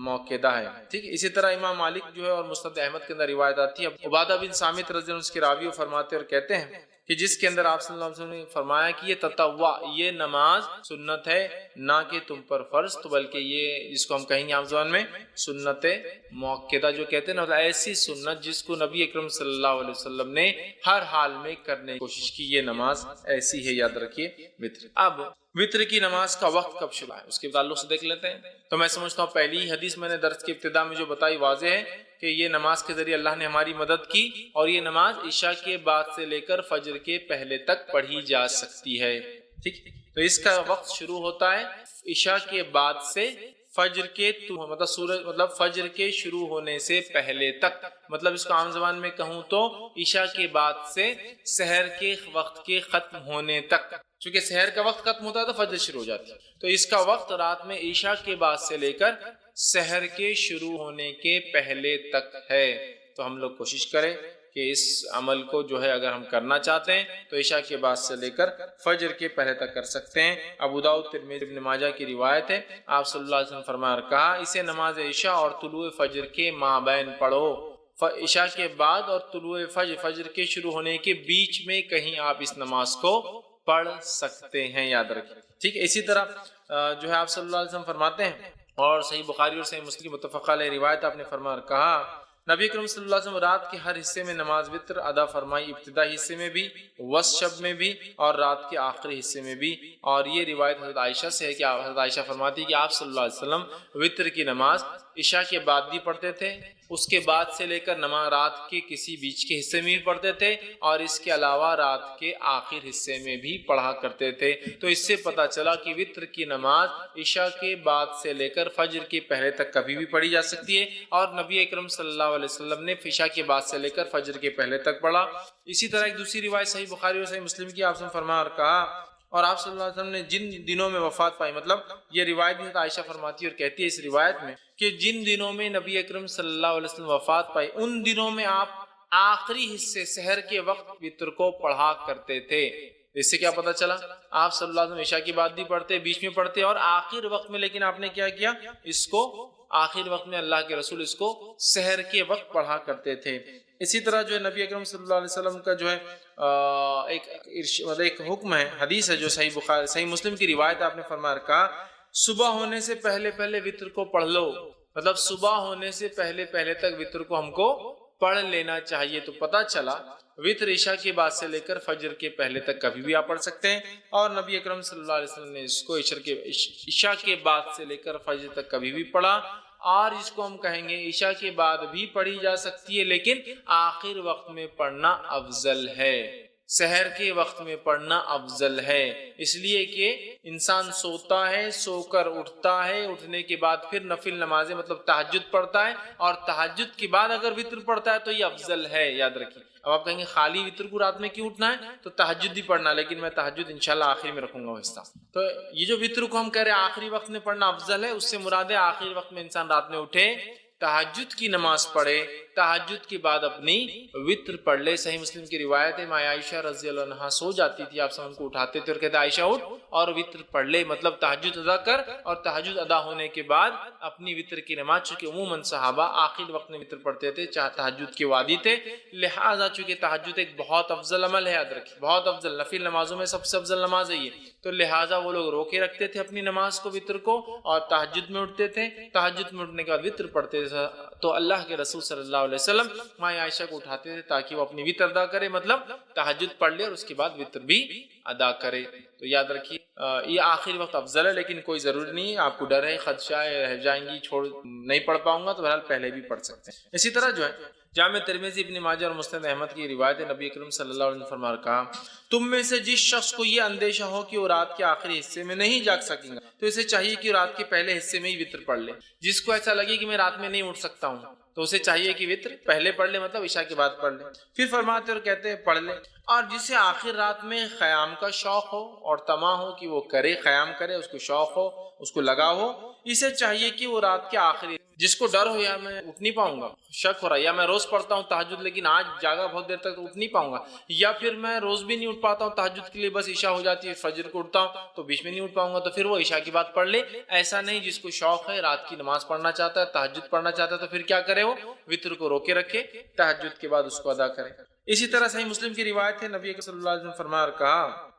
موقدہ ہے، ٹھیک ہے۔ اسی طرح امام مالک جو ہے اور مسند احمد کے اندر روایت آتی ہے، عبادہ بن صامت رضی اللہ عنہ اس کے راوی فرماتے اور کہتے ہیں کہ جس کے اندر آپ صلی اللہ علیہ وسلم نے فرمایا کہ یہ تطوع، یہ نماز سنت ہے، نہ کہ تم پر فرض، تو بلکہ یہ جس کو ہم کہیں گے عام زبان میں سنت مؤکدہ جو کہتے ہیں نا، ایسی سنت جس کو نبی اکرم صلی اللہ علیہ وسلم نے ہر حال میں کرنے کی کوشش کی، یہ نماز ایسی ہے، یاد رکھیے وتر۔ اب وطر کی نماز کا وقت کب شروع ہے اس کے تعلق سے دیکھ لیتے ہیں۔ تو میں سمجھتا ہوں پہلی حدیث میں نے درس کی ابتدا میں جو بتائی واضح ہے کہ یہ نماز کے ذریعے اللہ نے ہماری مدد کی، اور یہ نماز عشاء کے بعد سے لے کر فجر کے پہلے تک پڑھی جا سکتی ہے، ٹھیک۔ تو اس کا وقت شروع ہوتا ہے عشاء کے بعد سے فجر کے مطلب فجر کے شروع ہونے سے پہلے تک، مطلب اس کو عام زبان میں کہوں تو عشاء کے بعد سے سحر کے وقت کے ختم ہونے تک، چونکہ سحر کا وقت ختم ہوتا ہے تو فجر شروع ہو جاتی ہے، تو اس کا وقت رات میں عشاء کے بعد سے لے کر سحر کے شروع ہونے کے پہلے تک ہے۔ تو ہم لوگ کوشش کریں کہ اس عمل کو جو ہے اگر ہم کرنا چاہتے ہیں تو عشاء کے بعد سے لے کر فجر کے پہلے تک کر سکتے ہیں۔ ابو داؤد، ترمذی، ابن ماجہ کی روایت ہے، آپ صلی اللہ علیہ وسلم فرمایا کہا اسے نماز عشاء اور طلوع فجر کے مابین پڑھو، عشاء کے بعد اور طلوع فجر کے شروع ہونے کے بیچ میں کہیں آپ اس نماز کو پڑھ سکتے ہیں، یاد رکھیں، ٹھیک ہے۔ اسی طرح جو ہے آپ صلی اللہ علیہ وسلم فرماتے ہیں، اور صحیح بخاری اور صحیح مسلم کی متفق علیہ روایت، آپ نے فرمایا کہا نبی کریم صلی اللہ علیہ وسلم رات کے ہر حصے میں نماز وتر ادا فرمائی، ابتدائی حصے میں بھی، وسط شب میں بھی، اور رات کے آخری حصے میں بھی۔ اور یہ روایت حضرت عائشہ سے ہے کہ حضرت عائشہ فرماتی ہے کہ آپ صلی اللہ علیہ وسلم وتر کی نماز عشاء کے بعد بھی پڑھتے تھے، اس کے بعد سے لے کر نماز رات کے کسی بیچ کے حصے میں بھی پڑھتے تھے، اور اس کے علاوہ رات کے آخر حصے میں بھی پڑھا کرتے تھے۔ تو اس سے پتہ چلا کہ وتر کی نماز عشاء کے بعد سے لے کر فجر کے پہلے تک کبھی بھی پڑھی جا سکتی ہے، اور نبی اکرم صلی اللہ علیہ وسلم نے عشاء کے بعد سے لے کر فجر کے پہلے تک پڑھا۔ اسی طرح ایک دوسری روایت صحیح بخاری اور صحیح مسلم کی، آپ نے فرمایا اور کہا، اور آپ صلی اللہ علیہ وسلم نے جن دنوں میں وفات پائی، مطلب یہ روایت بھی عائشہ فرماتی ہے اور کہتی ہے اس روایت میں کہ جن دنوں میں نبی اکرم صلی اللہ علیہ وسلم وفات پائی، ان دنوں میں آپ آخری حصے سحر کے وقت وتر کو پڑھا کرتے تھے۔ اس سے کیا پتہ چلا؟ آپ صلی اللہ علیہ وسلم عشاء کی بعد بھی پڑھتے، بیچ میں پڑھتے، اور آخر وقت میں، لیکن آپ نے کیا کیا، اس کو آخر وقت میں اللہ کے رسول اس کو سحر کے وقت پڑھا کرتے تھے۔ اسی طرح جو ہے نبی اکرم صلی اللہ علیہ وسلم کا جو ہے ایک حکم ہے، حدیث ہے جو صحیح بخاری صحیح مسلم کی روایت، آپ نے فرمایا کہا صبح ہونے سے پہلے پہلے وتر کو پڑھ لو، مطلب صبح ہونے سے پہلے پہلے تک وتر کو ہم کو پڑھ لینا چاہیے۔ تو پتہ چلا وتر عشاء کے بعد سے لے کر فجر کے پہلے تک کبھی بھی آپ پڑھ سکتے ہیں، اور نبی اکرم صلی اللہ علیہ وسلم نے اس کو عشاء کے بعد سے لے کر فجر تک کبھی بھی پڑھا، اور اس کو ہم کہیں گے عشاء کے بعد بھی پڑھی جا سکتی ہے، لیکن آخر وقت میں پڑھنا افضل ہے، سحر کے وقت میں پڑھنا افضل ہے، اس لیے کہ انسان سوتا ہے، سو کر اٹھتا ہے، اٹھنے کے بعد پھر نفل نمازیں مطلب تہجد پڑھتا ہے، اور تہجد کے بعد اگر وتر پڑھتا ہے تو یہ افضل ہے، یاد رکھیے۔ اب آپ کہیں گے خالی وتر کو رات میں کیوں اٹھنا ہے؟ تو تہجد بھی پڑھنا، لیکن میں تہجد انشاءاللہ آخری میں رکھوں گا وہ حصہ۔ تو یہ جو وتر کو ہم کہہ رہے ہیں آخری وقت میں پڑھنا افضل ہے، اس سے مراد ہے آخری وقت میں انسان رات میں اٹھے، تہجد کی نماز پڑھے، تہجد کے بعد اپنی وتر پڑھ لے۔ صحیح مسلم کی روایت ہے، ماں عائشہ رضی اللہ عنہا سو جاتی تھی، آپ سب ان کو اٹھاتے تھے اور کہتے عائشہ اٹھ اور وتر پڑھ لے، مطلب تہجد ادا کر، اور تہجد ادا ہونے کے بعد اپنی وتر کی نماز، چونکہ عموماً صحابہ آخر وقت میں وتر پڑھتے تھے، چاہے تہجد کے وادی تھے، لہٰذا چونکہ تہجد ایک بہت افضل عمل ہے، یاد رکھیے بہت افضل، نفل نمازوں میں سب سے افضل نماز ہے یہ، تو لہٰذا وہ لوگ روکے رکھتے تھے اپنی نماز کو، وتر کو، اور تہجد میں اٹھتے تھے، تہجد میں اٹھنے کے بعد وتر پڑھتے تھے، تو اللہ کے رسول صلی اللہ علیہ وسلم ماں عائشہ کو اٹھاتے تھے تاکہ وہ اپنی وتر ادا کرے، مطلب تہجد پڑھ لے اور اس کے بعد وتر بھی ادا کرے۔ تو یاد رکھیے یہ آخری وقت افضل ہے، لیکن کوئی ضروری نہیں ہے، آپ کو ڈر ہے خدشہ ہے رہ جائیں گی، نہیں پڑھ پاؤں گا، تو بہرحال پہلے بھی پڑھ سکتے ہیں۔ اسی طرح جو ہے جامع ترمذی، ابن ماجہ اور مسند احمد کی روایت ہے، نبی کریم صلی اللہ علیہ وسلم فرمایا کہا تم میں سے جس شخص کو یہ اندیشہ ہو کہ وہ رات کے آخری حصے میں نہیں جاگ سکیں گا تو اسے چاہیے کہ رات کے پہلے حصے میں ہی وتر پڑھ لے۔ جس کو ایسا لگے کہ میں رات میں نہیں اٹھ سکتا ہوں تو اسے چاہیے کہ وتر پہلے پڑھ لے، مطلب عشاء کے بعد پڑھ لے۔ پھر فرماتے اور کہتے ہیں پڑھ لے، اور جسے آخر رات میں قیام کا شوق ہو اور طمع ہو کہ وہ کرے، قیام کرے، اس کو شوق ہو، اس کو لگا ہو، اسے چاہیے کہ وہ رات کے آخری، جس کو ڈر ہو یا میں اٹھ نہیں پاؤں گا، شک ہو رہا ہے، یا میں روز پڑھتا ہوں تہجد لیکن آج جاگا بہت دیر تک تو اٹھ نہیں پاؤں گا، یا پھر میں روز بھی نہیں اٹھ پاتا ہوں تہجد کے لیے، بس عشاء ہو جاتی ہے، فجر کو اٹھتا ہوں تو بیچ میں نہیں اٹھ پاؤں گا، تو پھر وہ عشاء کی بات پڑھ لے۔ ایسا نہیں، جس کو شوق ہے، رات کی نماز پڑھنا چاہتا ہے، تہجد پڑھنا چاہتا ہے، تو پھر کیا کرے، وہ وتر کو روکے رکھے، تہجد کے بعد اس کو ادا کرے۔ اسی طرح صحیح مسلم کی روایت ہے، نبی صلی اللہ علیہ وسلم فرمایا اور کہا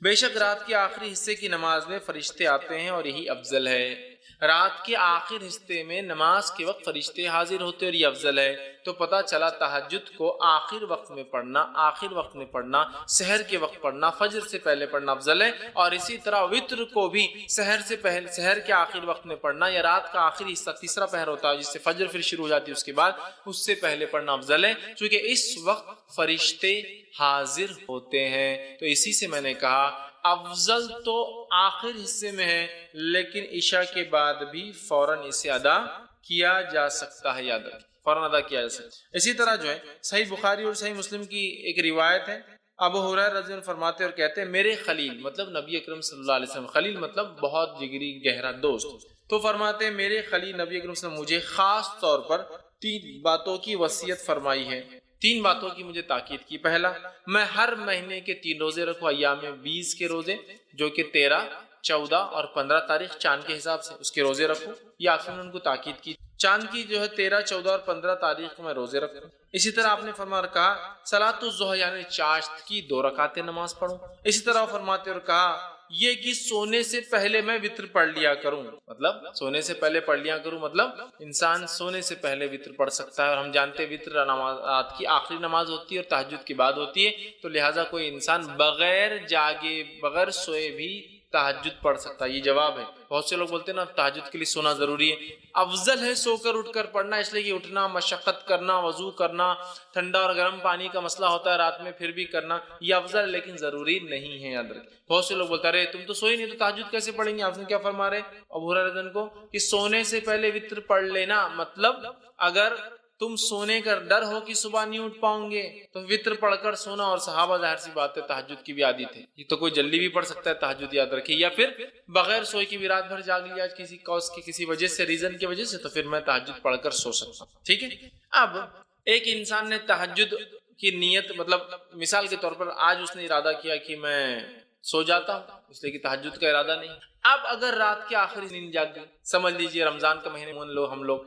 بے شک رات کے آخری حصے کی نماز میں فرشتے آتے ہیں اور یہی افضل ہے۔ رات کے آخر حصے میں نماز کے وقت فرشتے حاضر ہوتے اور یہ افضل ہے۔ تو پتہ چلا تہجد کو آخر وقت میں پڑھنا، سحر کے وقت پڑھنا، فجر سے پہلے پڑھنا افضل ہے، اور اسی طرح وتر کو بھی سحر کے آخر وقت میں پڑھنا، یا رات کا آخری حصہ تیسرا پہر ہوتا ہے جس سے فجر پھر شروع ہو جاتی ہے، اس کے بعد اس سے پہلے پڑھنا افضل ہے، چونکہ اس وقت فرشتے حاضر ہوتے ہیں۔ تو اسی سے میں نے کہا افضل تو آخر حصے میں ہے، لیکن عشاء کے بعد بھی فوراً اسے ادا کیا جا سکتا ہے، یاد رکھیں فوراً ادا کیا جا سکتا ہے۔ اسی طرح جو ہے صحیح بخاری اور صحیح مسلم کی ایک روایت ہے، ابو ہریرہ رضی اللہ عنہ فرماتے اور کہتے ہیں میرے خلیل مطلب نبی اکرم صلی اللہ علیہ وسلم، خلیل مطلب بہت جگری گہرا دوست، تو فرماتے ہیں میرے خلیل نبی اکرم صلی اللہ علیہ وسلم مجھے خاص طور پر 3 باتوں کی وصیت فرمائی ہے، 3 باتوں کی مجھے تاکید کی۔ پہلا، میں ہر مہینے کے 3 روزے رکھوں، ایام 20 کے روزے جو کہ 13، 14 اور 15 تاریخ چاند کے حساب سے اس کے روزے رکھوں، یا آپ نے ان کو تاکید کی چاند کی جو ہے 13، 14 اور 15 تاریخ کو میں روزے رکھوں۔ اسی طرح آپ نے فرمایا کہا صلاۃ الضحیٰ یعنی چاشت کی 2 رکعتیں نماز پڑھوں۔ اسی طرح فرماتے اور کہا یہ کہ سونے سے پہلے میں وتر پڑھ لیا کروں، مطلب سونے سے پہلے پڑھ لیا کروں، مطلب انسان سونے سے پہلے وتر پڑھ سکتا ہے، اور ہم جانتے ہیں وتر رات کی آخری نماز ہوتی ہے اور تہجد کے بعد ہوتی ہے، تو لہٰذا کوئی انسان بغیر جاگے بغیر سوئے بھی تہجد پڑھ سکتا ہے۔ یہ جواب ہے۔ بہت سے لوگ بولتے ہیں نا تہجد کے لیے سونا ضروری ہے، افضل ہے سو کر اٹھ کر پڑھنا، اس لیے کہ اٹھنا، مشقت کرنا، وضو کرنا، ٹھنڈا اور گرم پانی کا مسئلہ ہوتا ہے رات میں پھر بھی کرنا، یہ افضل ہے لیکن ضروری نہیں ہے، یاد رکھیں۔ بہت سے لوگ بولتے ہیں ارے تم تو سوئی نہیں تو تہجد کیسے پڑھیں گے؟ آپ نے کیا فرما رہے ابو ہریرہ رضی اللہ عنہ کو کہ سونے سے پہلے وتر پڑھ لینا، مطلب اگر تم سونے کا ڈر ہو کہ صبح نہیں اٹھ پاؤں گے تو وتر پڑھ کر سونا، اور صحابہ ظاہر سی بات ہے تہجد کی بھی عادت ہے، یہ تو کوئی جلدی بھی پڑھ سکتا ہے تہجد، یاد رکھیں، یا پھر بغیر سوئے کی بھی رات بھر جاگ لیا کسی کاز کی کسی وجہ سے، ریزن کی وجہ سے، تو پھر میں تہجد پڑھ کر سو سکتا ہوں، ٹھیک ہے۔ اب ایک انسان نے تہجد کی نیت، مطلب مثال کے طور پر آج اس نے ارادہ کیا کہ میں سو جاتا ہوں، اس لیے کہ تہجد کا ارادہ نہیں، اب اگر رات کے آخری نیند جاگ گئی، سمجھ لیجئے رمضان کا مہینے ہم لوگ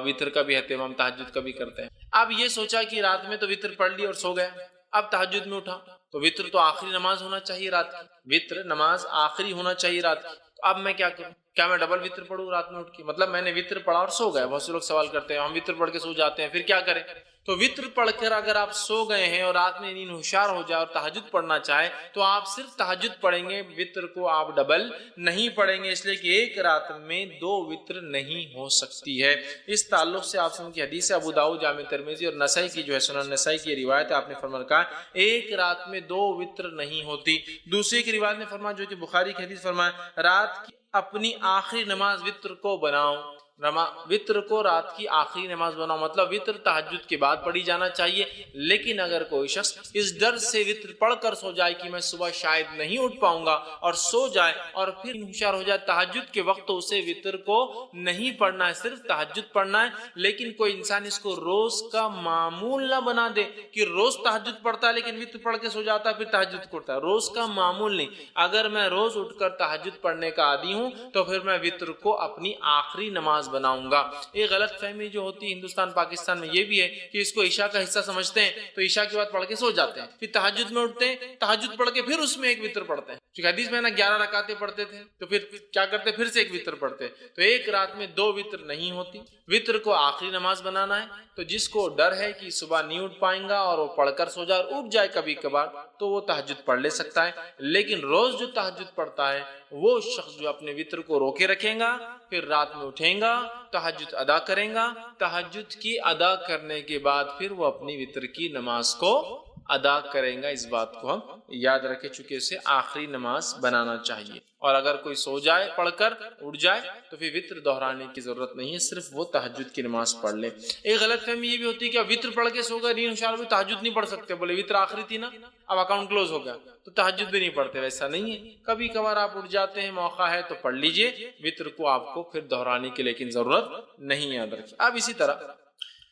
وتر کا بھی اہتمام تہجد کا بھی کرتے ہیں، اب یہ سوچا کہ رات میں تو وتر پڑھ لی اور سو گیا، اب تہجد میں اٹھا تو وتر تو آخری نماز ہونا چاہیے رات کی، وتر نماز آخری ہونا چاہیے رات کی، تو اب میں کیا کروں؟ کیا میں ڈبل وتر پڑھوں رات میں اٹھ کے؟ مطلب میں نے وتر پڑھا اور سو گیا، بہت سے لوگ سوال کرتے ہیں ہم وتر پڑھ کے سو جاتے ہیں پھر کیا کریں؟ تو وتر پڑھ کر اگر آپ سو گئے ہیں اور رات میں نیند ہوشیار ہو جائے اور تہجد پڑھنا چاہے تو آپ صرف تہجد پڑھیں گے، وتر کو آپ ڈبل نہیں پڑھیں گے، اس لیے کہ ایک رات میں 2 وتر نہیں ہو سکتی ہے۔ اس تعلق سے آپ سن کی حدیث ہے، ابو داؤد جامع ترمذی اور نسائی کی جو ہے سنن نسائی کی روایت ہے، آپ نے فرمایا کہا ایک رات میں 2 وتر نہیں ہوتی۔ دوسری کی روایت نے فرمایا جو کہ بخاری کی حدیث فرمایا رات کی اپنی آخری نماز وتر کو بناؤ، وتر کو رات کی آخری نماز بناؤ، مطلب وتر تہجد کے بعد پڑھی جانا چاہیے، لیکن اگر کوئی شخص اس ڈر سے وتر پڑھ کر سو جائے کہ میں صبح شاید نہیں اٹھ پاؤں گا اور سو جائے اور پھر ہوشیار ہو جائے تہجد کے وقت، تو اسے وتر کو نہیں پڑھنا ہے، صرف تہجد پڑھنا ہے۔ لیکن کوئی انسان اس کو روز کا معمول نہ بنا دے کہ روز تہجد پڑھتا ہے لیکن وتر پڑھ کے سو جاتا ہے پھر تہجد پڑھتا ہے، روز کا معمول نہیں۔ اگر میں روز اٹھ کر تہجد پڑھنے کا عادی ہوں تو پھر میں وتر کو اپنی آخری نماز بناؤں گا۔ ایک غلط فہمی جو ہوتی ہے ہندوستان پاکستان میں یہ بھی ہے کہ اس کو عشاء کا حصہ سمجھتے ہیں تو عشاء کے بعد پڑھ کے سو جاتے ہیں، پھر تہجد میں اٹھتے ہیں، تہجد پڑھ کے پھر اس میں ایک وتر پڑھتے ہیں، کیونکہ حدیث میں نا 11 رکعتیں پڑھتے تھے تو پھر کیا کرتے، پھر سے ایک وتر پڑھتے، تو ایک رات میں 2 وتر نہیں ہوتی۔ وتر کو آخری نماز بنانا ہے، تو جس کو ڈر ہے کہ صبح نہیں اٹھ پائیں گا اور وہ پڑھ کر سو جائے اور اٹھ جائے کبھی کبھار تو وہ تہجد پڑھ لے سکتا ہے، لیکن روز جو تہجد پڑھتا ہے وہ شخص جو اپنے وتر کو روکے رکھیں گا، پھر رات میں اٹھیں گا، تہجد ادا کریں گا، تہجد کی ادا کرنے کے بعد پھر وہ اپنی وتر کی نماز کو ادا کریں گا۔ اس بات کو ہم یاد رکھیں، چونکہ اسے آخری نماز بنانا چاہیے، اور اگر کوئی سو جائے پڑھ کر اٹھ جائے تو پھر وتر دہرانے کی ضرورت نہیں ہے، صرف وہ تہجد کی نماز پڑھ لے۔ ایک غلط فہمی یہ بھی ہوتی ہے کہ وتر پڑھ کے سو گئے، نیند ہوشیار ہوئی، تہجد نہیں پڑھ سکتے، بولے وتر آخری تھی نا اب اکاؤنٹ کلوز ہو گیا تو تہجد بھی نہیں پڑھتے، ویسا نہیں ہے، کبھی کبھار آپ اٹھ جاتے ہیں، موقع ہے تو پڑھ لیجئے، وتر کو آپ کو پھر دہرانے کی لیکن ضرورت نہیں، یاد رکھیں۔ اب اسی طرح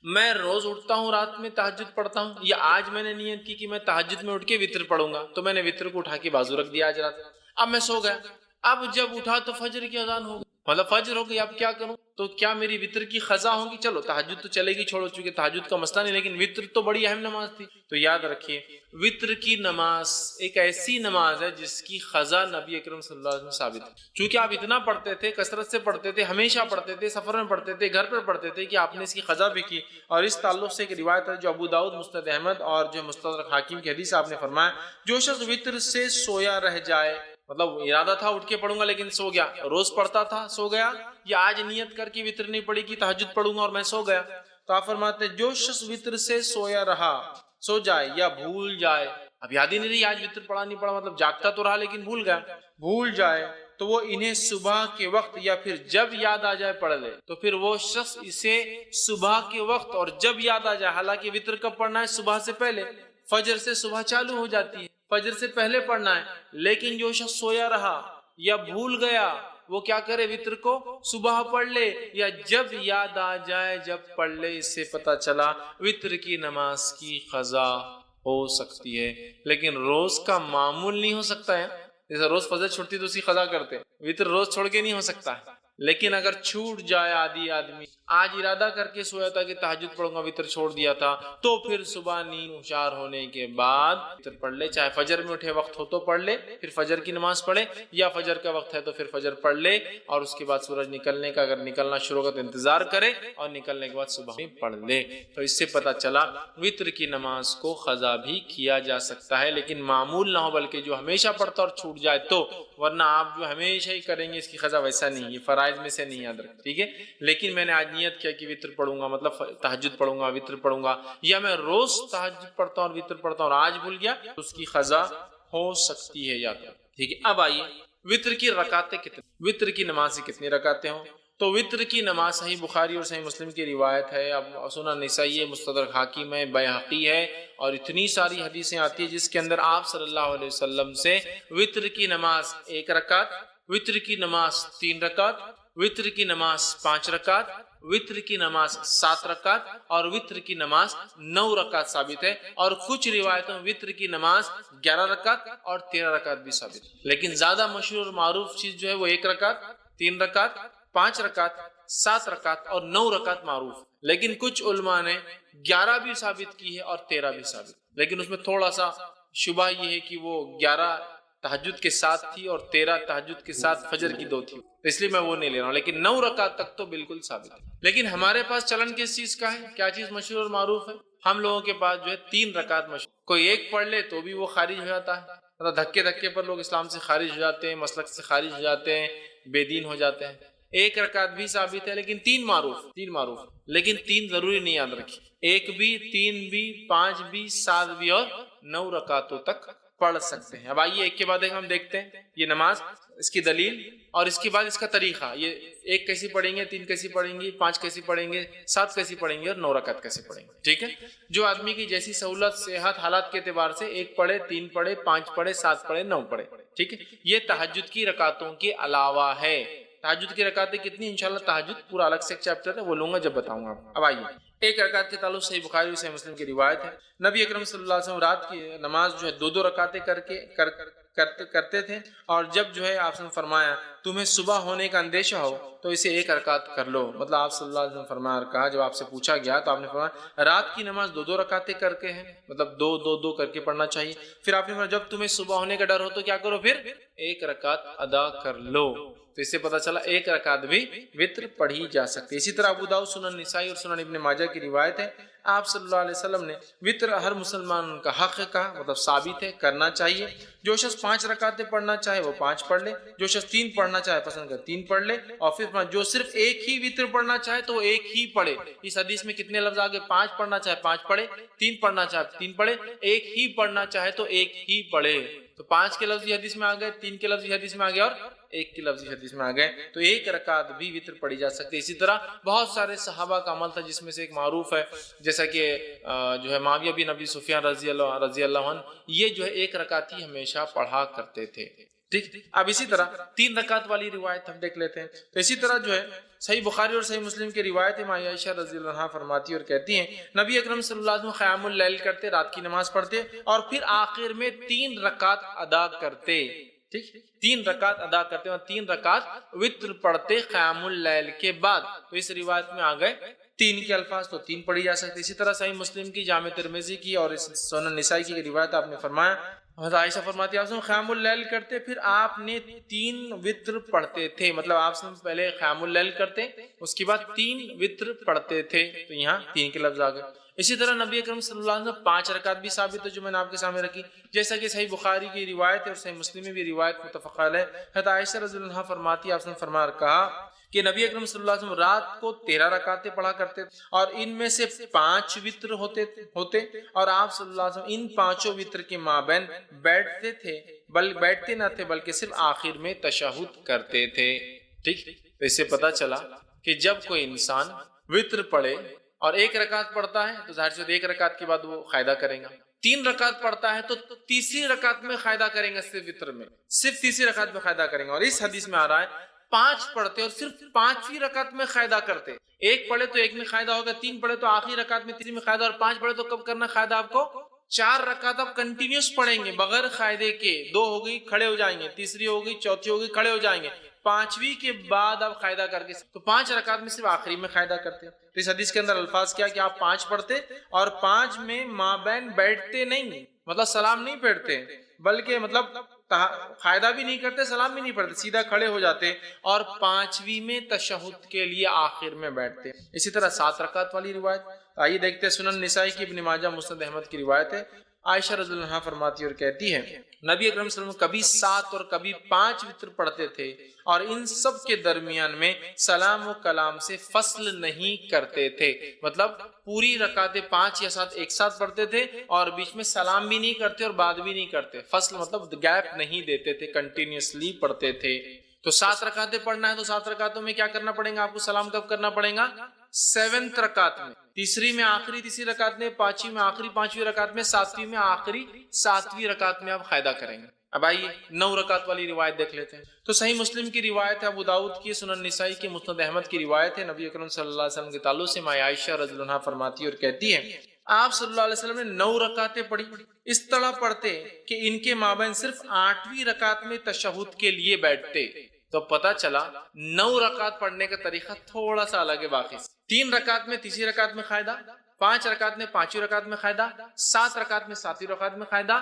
میں روز اٹھتا ہوں رات میں تہجد پڑھتا ہوں، یا آج میں نے نیت کی کہ میں تہجد میں اٹھ کے وتر پڑھوں گا تو میں نے وتر کو اٹھا کے بازو رکھ دیا آج رات، اب میں سو گیا، اب جب اٹھا تو فجر کی اذان ہو گئی، مطلب فجر ہو گئی اب کیا کروں؟ تو کیا میری وطر کی قضا ہوگی؟ چلو تہجد تو چلے گی، چھوڑو، چونکہ تہجد کا مسئلہ نہیں، لیکن وطر تو بڑی اہم نماز تھی۔ تو یاد رکھیے وطر کی نماز ایک ایسی نماز ہے جس کی قضا نبی اکرم صلی اللہ علیہ وسلم ثابت ہے۔ چونکہ آپ اتنا پڑھتے تھے، کثرت سے پڑھتے تھے، ہمیشہ پڑھتے تھے، سفر میں پڑھتے تھے، گھر پر پڑھتے تھے، کہ آپ نے اس کی قضا بھی کی۔ اور اس تعلق سے ایک روایت ہے جو ابو داؤد، مستد احمد اور جو مستدرک حاکم کی حدیث، آپ نے فرمایا جو شخص وطر سے سویا رہ جائے، مطلب ارادہ تھا اٹھ کے پڑھوں گا لیکن سو گیا، روز پڑھتا تھا سو گیا، یا آج نیت کر کے وطر نہیں پڑھی کہ تہجد پڑھوں گا اور میں سو گیا، تو آپ فرماتے ہیں جو شخص وطر سے سویا رہا، سو جائے یا بھول جائے، اب یاد ہی نہیں رہی آج وطر پڑھا نہیں پڑھا، مطلب جاگتا تو رہا لیکن بھول گیا، بھول جائے، تو وہ انہیں صبح کے وقت یا پھر جب یاد آ جائے پڑھ لے۔ تو پھر وہ شخص اسے صبح کے وقت اور جب یاد آ جائے، حالانکہ وطر کب پڑھنا ہے؟ صبح سے پہلے، فجر سے صبح چالو ہو جاتی ہے، فجر سے پہلے پڑھنا ہے، لیکن جو شخص سویا رہا یا بھول گیا وہ کیا کرے؟ وطر کو صبح پڑھ لے یا جب یاد آ جائے جب پڑھ لے۔ اس سے پتہ چلا وطر کی نماز کی قضا ہو سکتی ہے، لیکن روز کا معمول نہیں ہو سکتا ہے۔ جیسے روز فجر چھوٹتی تو اسی قضا کرتے، وطر روز چھوڑ کے نہیں ہو سکتا ہے۔ لیکن اگر چھوٹ جائے آدمی آج ارادہ کر کے سویا تھا کہ تہجد پڑھوں گا، وطر چھوڑ دیا تھا، تو پھر صبح نیند ہوشیار ہونے کے بعد وطر پڑھ لے، چاہے فجر میں اٹھے وقت ہو تو پڑھ لے، پھر فجر کی نماز پڑھے، یا فجر کا وقت ہے تو پھر فجر پڑھ لے، اور اس کے بعد سورج نکلنے کا، اگر نکلنا شروع ہو تو انتظار کرے، اور نکلنے کے بعد صبح میں پڑھ لے۔ تو اس سے پتہ چلا وطر کی نماز کو قضا بھی کیا جا سکتا ہے، لیکن معمول نہ ہو، بلکہ جو ہمیشہ پڑھتا اور چھوٹ جائے تو، ورنہ آپ جو ہمیشہ ہی کریں گے اس کی قضا ویسا نہیں، یہ فرائض میں سے نہیں، یاد رکھ، ٹھیک ہے۔ لیکن میں نے آج نیت کیا کہ وطر پڑھوں گا، مطلب تہجد پڑھوں گا، وطر پڑھوں گا، یا میں روز تہجد پڑھتا ہوں اور وطر پڑھتا ہوں اور آج بھول گیا، تو اس کی قضا ہو سکتی ہے، یاد رکھ، ٹھیک ہے۔ اب آئیے وطر کی رکعتیں کتنی، وطر کی نماز سے کتنی رکعتیں ہوں؟ تو وطر کی نماز صحیح بخاری اور صحیح مسلم کی روایت ہے، اب سنن نسائی ہے، مستدرک حاکم ہے، بیہقی ہے، اور اتنی ساری حدیثیں آتی ہیں جس کے اندر آپ صلی اللہ علیہ وسلم سے وطر کی نماز 1 رکعت، وطر کی نماز 3 رکعت، وطر کی نماز 5 رکعت، وطر کی نماز 7 رکعت اور وطر کی نماز 9 رکعت ثابت ہے، اور کچھ روایتوں میں وطر کی نماز 11 رکعت اور 13 رکعت بھی ثابت ہے، لیکن زیادہ مشہور اور معروف چیز جو ہے وہ 1 رکعت، 3 رکعت، 5 رکعت، 7 رکعت اور 9 رکعت معروف، لیکن کچھ علماء نے 11 بھی ثابت کی ہے اور 13 بھی ثابت، لیکن اس میں تھوڑا سا شبہ یہ ہے کہ وہ 11 تہجد کے ساتھ تھی اور 13 تہجد کے ساتھ فجر کی 2 تھی، اس لیے میں وہ نہیں لے رہا ہوں، لیکن 9 رکعت تک تو بالکل ثابت ہے۔ لیکن ہمارے پاس چلن کس چیز کا ہے؟ کیا چیز مشہور اور معروف ہے؟ ہم لوگوں کے پاس جو ہے 3 رکعت مشہور، کوئی ایک پڑھ لے تو بھی وہ خارج ہو جاتا ہے، مطلب دھکے پر لوگ اسلام سے خارج ہو جاتے ہیں، مسلک سے خارج ہو جاتے ہیں، بے دین ہو جاتے ہیں۔ 1 رکعت بھی ثابت ہے، لیکن 3 معروف، لیکن 3 ضروری نہیں، یاد رکھیے، 1 بھی، 3 بھی، 5 بھی، 7 بھی اور 9 رکعتوں تک پڑھ سکتے ہیں۔ اب آئیے ایک کے بعد ایک ہم دیکھتے ہیں یہ نماز، اس کی دلیل اور اس کے بعد اس کا طریقہ، یہ 1 کیسی پڑھیں گے، 3 کیسی پڑھیں گے، 5 کیسی پڑھیں گے، 7 کیسی پڑھیں گے اور 9 رکعت کیسے پڑھیں گے، ٹھیک ہے۔ جو آدمی کی جیسی سہولت، صحت، حالات کے اعتبار سے 1 پڑھے، 3 پڑھے، 5 پڑھے، 7 پڑھے، 9 پڑھے، ٹھیک ہے۔ یہ تہجد کی رکعتوں کے علاوہ ہے۔ تہجد کی رکعتیں کتنی؟ انشاءاللہ تہجد پورا الگ سے ایک چیپٹر ہے، وہ لوں گا جب بتاؤں گا۔ اب آئیے 1 رکعت کے تعلق صحیح بخاری صحیح مسلم کی روایت ہے، نبی اکرم صلی اللہ علیہ وسلم رات کی نماز جو ہے 2 رکعتیں کرتے تھے، اور جب جو ہے آپ نے فرمایا تمہیں صبح ہونے کا اندیشہ ہو تو اسے 1 رکعت کر لو، مطلب آپ صلی اللہ علیہ وسلم فرمایا، کہا جب آپ سے پوچھا گیا تو آپ نے فرمایا رات کی نماز 2 رکعتیں کر کے ہیں، مطلب 2 کر کے پڑھنا چاہیے۔ پھر آپ نے فرمایا جب تمہیں صبح ہونے کا ڈر ہو تو کیا کرو؟ پھر 1 رکعت ادا کر لو۔ تو اس سے پتہ چلا 1 رکعت بھی وطر پڑھی جا سکتی ہے۔ اسی طرح ابو داؤد، سنن نسائی اور سنن ابن ماجہ کی روایت ہے، آپ صلی اللہ علیہ وسلم نے وطر ہر مسلمان کا حق کہا، مطلب ثابت ہے، کرنا چاہیے۔ جو شخص 5 رکعتیں پڑھنا چاہے وہ 5 پڑھ لے، جو شخص 3 پڑھنا چاہے پسند کر 3 پڑھ لے، اور پھر جو صرف 1 ہی وطر پڑھنا چاہے تو وہ 1 ہی پڑھے۔ اس حدیث میں کتنے لفظ آگے؟ 5 پڑھنا چاہے 5 پڑھے، 3 پڑھنا چاہے 3 پڑھے، 1 ہی پڑھنا چاہے تو 1 ہی پڑھے۔ تو 5 کے لفظ حدیث میں آ گئے، 3 کے لفظ حدیث میں آ گئے اور 1 کے لفظ حدیث میں آ گئے، تو 1 رکعت بھی وطر پڑھی جا سکتی ہے۔ اسی طرح بہت سارے صحابہ کا عمل تھا، جس میں سے ایک معروف ہے، جیسا کہ جو ہے معاویہ بن ابی سفیان رضی اللہ عنہ، یہ جو ہے 1 رکعت ہی ہمیشہ پڑھا کرتے تھے، ٹھیک۔ اب اسی طرح 3 رکعت والی روایت ہم دیکھ لیتے ہیں۔ تو اسی طرح جو ہے صحیح بخاری اور صحیح مسلم کی روایت ہے، عائشہ رضی اللہ عنہا فرماتی اور کہتی ہیں نبی اکرم صلی اللہ علیہ وسلم قیام اللیل کرتے، رات کی نماز پڑھتے، اور پھر آخر میں 3 رکعت ادا کرتے، ٹھیک، 3 رکعت ادا کرتے اور 3 رکعت وتر پڑھتے قیام اللیل کے بعد. تو اس روایت میں آ گئے 3 کے الفاظ، تو 3 پڑھی جا سکتی. اسی طرح صحیح مسلم کی، جامع ترمذی کی اور سنن نسائی کی روایت آپ نے فرمایا، حضرت عائشہ فرماتی ہے آپ قیام اللیل کرتے، پھر آپ نے 3 وتر پڑھتے تھے. مطلب آپ سے پہلے قیام اللیل کرتے، اس کے بعد 3 وتر پڑھتے تھے. تو یہاں 3 کے لفظ آ گئے. اسی طرح نبی اکرم صلی اللہ علیہ وسلم 5 رکعت بھی ثابت ہے، جو میں نے آپ کے سامنے رکھی، جیسا کہ صحیح بخاری کی روایت ہے اور صحیح مسلم میں بھی روایت متفق علیہ. حضرت عائشہ رضی اللہ عنہا فرماتی ہے آپ نے فرمایا کہا کہ نبی اکرم صلی اللہ علیہ وسلم رات کو 13 رکعتیں پڑھا کرتے اور ان میں سے 5 وتر ہوتے اور آپ صلی اللہ علیہ وسلم ان 5 وتر کے مابین بیٹھتے تھے، بیٹھتے نہ تھے بلکہ صرف آخر میں تشہد کرتے تھے. ٹھیک، تو اس سے پتہ چلا کہ جب کوئی انسان وتر پڑھے اور 1 رکعت پڑھتا ہے تو ظاہر سے 1 رکعت کے بعد وہ قاعدہ کرے گا. 3 رکعت پڑھتا ہے تو تیسری رکعت میں قاعدہ کریں گا، صرف وتر میں صرف تیسری رکعت میں قاعدہ کریں گا. اور اس حدیث میں آ رہا ہے 5 پڑھتے اور صرف 5ویں رکعت میں قاعدہ کرتے. 1 پڑھے تو 1 میں قاعدہ ہوگا، 3 پڑھے تو آخری رکعت میں تیسری میں قاعدہ، اور 5 پڑھے تو کب کرنا قاعدہ آپ کو؟ 4 رکعت آپ کنٹینیوس پڑھیں گے بغیر قاعدے کے. 2 ہو گئی کھڑے ہو جائیں گے، تیسری ہو گئی، چوتھی ہو گئی کھڑے ہو جائیں گے، 5ویں کے بعد آپ قاعدہ کر کے، تو 5 رکعت میں صرف آخری میں قاعدہ کرتے. تو اس حدیث کے اندر الفاظ کیا کہ آپ 5 پڑھتے اور 5 میں مابین بیٹھتے نہیں، مطلب سلام نہیں پھیرتے، بلکہ مطلب قاعدہ بھی نہیں کرتے، سلام بھی نہیں پڑھتے، سیدھا کھڑے ہو جاتے اور 5ویں میں تشہد کے لیے آخر میں بیٹھتے. اسی طرح 7 رکعت والی روایت آئیے دیکھتے ہیں. سنن نسائی کی، ابن ماجہ، مسند احمد کی روایت ہے. عائشہ رضی اللہ عنہا فرماتی اور کہتی ہے نبی اکرم صلی اللہ علیہ وسلم کبھی 7 اور کبھی 5 وتر پڑھتے تھے اور ان سب کے درمیان میں سلام و کلام سے فصل نہیں کرتے تھے. مطلب پوری رکعتیں 5 یا 7 ایک ساتھ پڑھتے تھے اور بیچ میں سلام بھی نہیں کرتے اور بات بھی نہیں کرتے. فصل مطلب گیپ نہیں دیتے تھے، کنٹینیوسلی پڑھتے تھے. تو 7 رکعتیں پڑھنا ہے تو 7 رکعتوں میں کیا کرنا پڑے گا آپ کو؟ سلام کب کرنا پڑے گا؟ 7th رکعت میں، تیسری میں آخری تیسری رکعت میں، 5ویں میں آخری 5ویں رکعت میں، 7ویں میں آخری 7ویں رکعت میں آپ قاعدہ کریں گے. اب آئیے 9 رکعت والی روایت دیکھ لیتے ہیں. تو صحیح مسلم کی روایت ہے، ابو داؤد کی، سنن نسائی کی، مسند احمد کی روایت ہے. نبی اکرم صلی اللہ علیہ وسلم کے تعلق سے ماں عائشہ رضی اللہ عنہا فرماتی اور کہتی ہے آپ صلی اللہ علیہ وسلم نے 9 رکعتیں پڑھی، اس طرح پڑھتے کہ ان کے مابین صرف 8ویں رکعت میں تشہد کے لیے بیٹھتے. تو پتہ چلا 9 رکعت پڑھنے کا طریقہ تھوڑا سا الگ ہے باقی سے. 3 رکعت میں تیسری رکعت میں قاعدہ، 5 رکعت میں 5ویں رکعت میں قاعدہ، 7 رکعت میں 7ویں رکعت میں قاعدہ،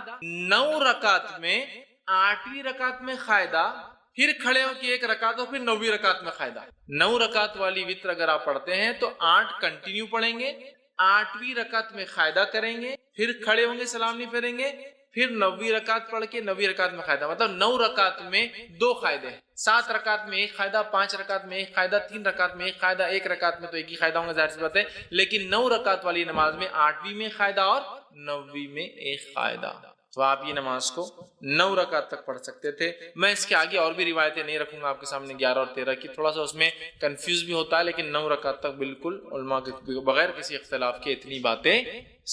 9 رکعت میں 8ویں رکعت میں قاعدہ، پھر کھڑے ہو کے 1 رکعت اور پھر 9ویں رکعت میں قاعدہ. 9 رکعت والی وتر اگر آپ پڑھتے ہیں تو 8 کنٹینیو پڑھیں گے، 8ویں رکعت میں قاعدہ کریں گے، پھر کھڑے ہوں گے، سلام نہیں پھیریں گے، پھر 9ویں رکعت پڑھ کے 9ویں رکعت میں قاعدہ. مطلب 9 رکعت میں 2 قاعدے ہیں. 7 رکعت میں 1 قاعدہ، 5 رکعت میں 1 قاعدہ، 3 رکعت میں 1 قاعدہ، 1 رکعت میں تو 1 ہی قاعدہ ہوں گا ظاہر سی بات ہے. لیکن 9 رکعت والی نماز میں 8ویں میں قاعدہ اور 9ویں میں 1 قاعدہ. تو آپ یہ نماز کو 9 رکعت تک پڑھ سکتے تھے. میں اس کے آگے اور بھی روایتیں نہیں رکھوں گا آپ کے سامنے، 11 اور 13 کی، تھوڑا سا اس میں کنفیوز بھی ہوتا ہے، لیکن 9 رکعت تک بالکل علماء کے بغیر کسی اختلاف کے اتنی باتیں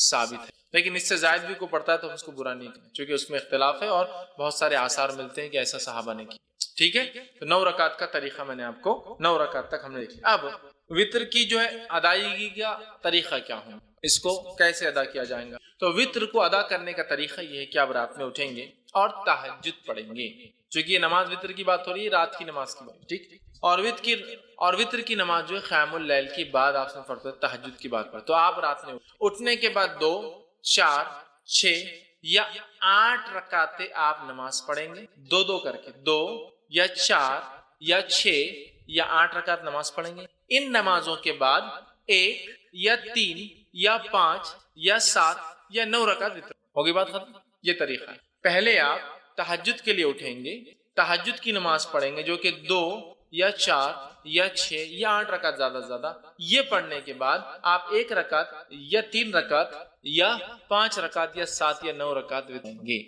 ثابت ہیں. لیکن اس سے زائد بھی کو پڑھتا ہے تو اس کو برا نہیں کرنا، چونکہ اس میں اختلاف ہے اور بہت سارے آثار ملتے ہیں کہ ایسا صحابہ نے کیا. ٹھیک ہے، تو 9 رکعت کا طریقہ میں نے آپ کو 9 رکعت تک ہم نے دیکھ لیا. اب وتر کی جو ہے ادائیگی کا طریقہ کیا ہوں، اس کو کیسے ادا کیا جائے گا؟ تو وتر کو ادا کرنے کا طریقہ یہ ہے کہ آپ رات میں اٹھیں گے اور تہجد پڑھیں گے. چونکہ یہ نماز وتر کی بات ہو رہی ہے، رات کی نماز کی بات، ٹھیک. اور وتر کی نماز جو ہے قیام اللیل کی بعد آپ سے پڑھتے ہیں، تہجد کی بات پر. تو آپ رات میں اٹھنے کے بعد 2، 4، 6 یا 8 رکعتیں آپ نماز پڑھیں گے، 2 کر کے 2 یا 4 یا 6 یا 8 رکعت نماز پڑھیں گے. ان نمازوں کے بعد 1 یا 3 یا 5 یا 7 یا 9 رکعت وتر. ہوگی بات ختم. یہ طریقہ ہے. پہلے آپ تہجد کے لیے اٹھیں گے، تہجد کی نماز پڑھیں گے جو کہ 2 یا 4 یا 6 یا 8 رکعت زیادہ سے زیادہ. یہ پڑھنے کے بعد آپ 1 رکعت یا 3 رکعت یا 5 رکعت یا 7 یا 9 رکعت پڑھیں گے.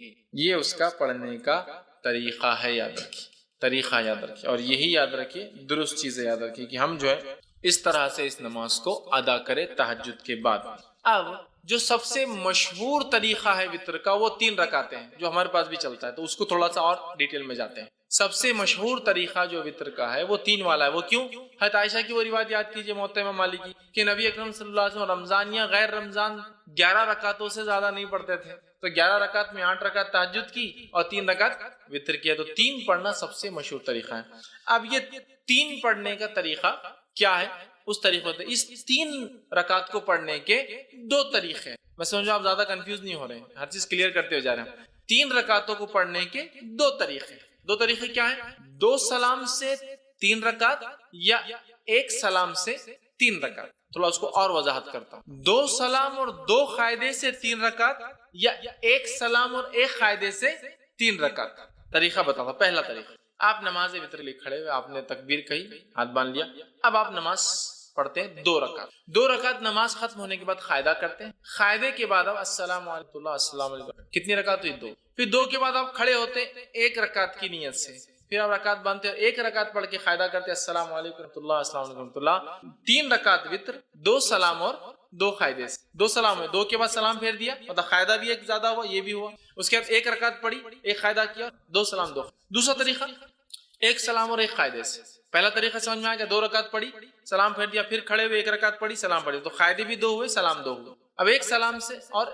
یہ اس کا پڑھنے کا طریقہ ہے. یاد رکھیے، طریقہ یاد رکھیے، اور یہی یاد رکھیے، درست چیزیں یاد رکھیے کہ ہم جو ہے اس طرح سے اس نماز کو ادا کرے تہجد کے بعد. اب جو سب سے مشہور طریقہ ہے وتر کا وہ 3 رکعتیں ہیں، جو ہمارے پاس بھی چلتا ہے، تو اس کو تھوڑا سا اور ڈیٹیل میں جاتے ہیں. سب سے مشہور طریقہ جو وتر کا ہے وہ 3 والا ہے. وہ کیوں؟ حضرت عائشہ کی وہ روایت یاد کیجئے موطا امام مالک کی کہ نبی اکرم صلی اللہ علیہ وسلم رمضان یا غیر رمضان 11 رکعتوں سے زیادہ نہیں پڑھتے تھے. تو تو 11 رکعت میں 8 رکعت تہجد کی اور 3 رکعت وتر کیا. تو 3 پڑھنا سب سے مشہور طریقہ ہے. اب یہ 3 پڑھنے کا طریقہ کیا ہے؟ اس طریقے سے اس 3 رکعت کو پڑھنے کے 2 طریقے ہیں. میں سمجھو آپ زیادہ کنفیوز نہیں ہو رہے ہیں, ہر چیز کلیئر کرتے ہوئے جا رہے ہیں. 3 رکعتوں کو پڑھنے کے 2 طریقے. 2 طریقے کیا ہیں؟ 2 سلام سے 3 رکعت یا 1 سلام سے 3 رکعت. تھوڑا اس کو اور وضاحت کرتا ہوں. 2 سلام اور 2 قاعدے سے 3 رکعت یا 1 سلام اور 1 قاعدے سے 3 رکعت. طریقہ بتاتا. پہلا طریقہ, آپ نماز وتر لیے کھڑے ہوئے, آپ نے تکبیر کہی, ہاتھ باندھ لیا. اب آپ نماز پڑھتے ہیں 2 رکعت. 2 رکعت نماز ختم ہونے کے بعد قاعدہ کرتے ہیں. قاعدے کے بعد آپ السلام علیکم السلام علیکم. کتنی رکعت ہوئی؟ 2. پھر 2 کے بعد آپ کھڑے ہوتے 1 رکعت کی نیت سے. پھر آپ رکعت باندھتے ہیں, 1 رکعت پڑھ کے قاعدہ کرتے السلام علیکم ورحمۃ اللہ السلام علیکم ورحمۃ اللہ. 3 رکعت وتر, 2 سلام اور 2 قاعدے سے. 2 سلام ہے, 2 کے بعد سلام پھیر دیا, مطلب قاعدہ بھی ایک زیادہ ہوا, یہ بھی ہوا. اس کے بعد 1 رکعت پڑھی, 1 قاعدہ کیا, 2 سلام 2. دوسرا طریقہ 1 سلام اور 1 قاعدے سے. پہلا طریقہ سمجھ میں آ گیا, 2 رکعت پڑھی, سلام پھیر دیا, پھر کھڑے ہوئے 1 رکعت پڑھی, سلام پڑھی, تو قاعدے بھی 2 ہوئے, سلام 2 ہوئے. اب 1 سلام سے اور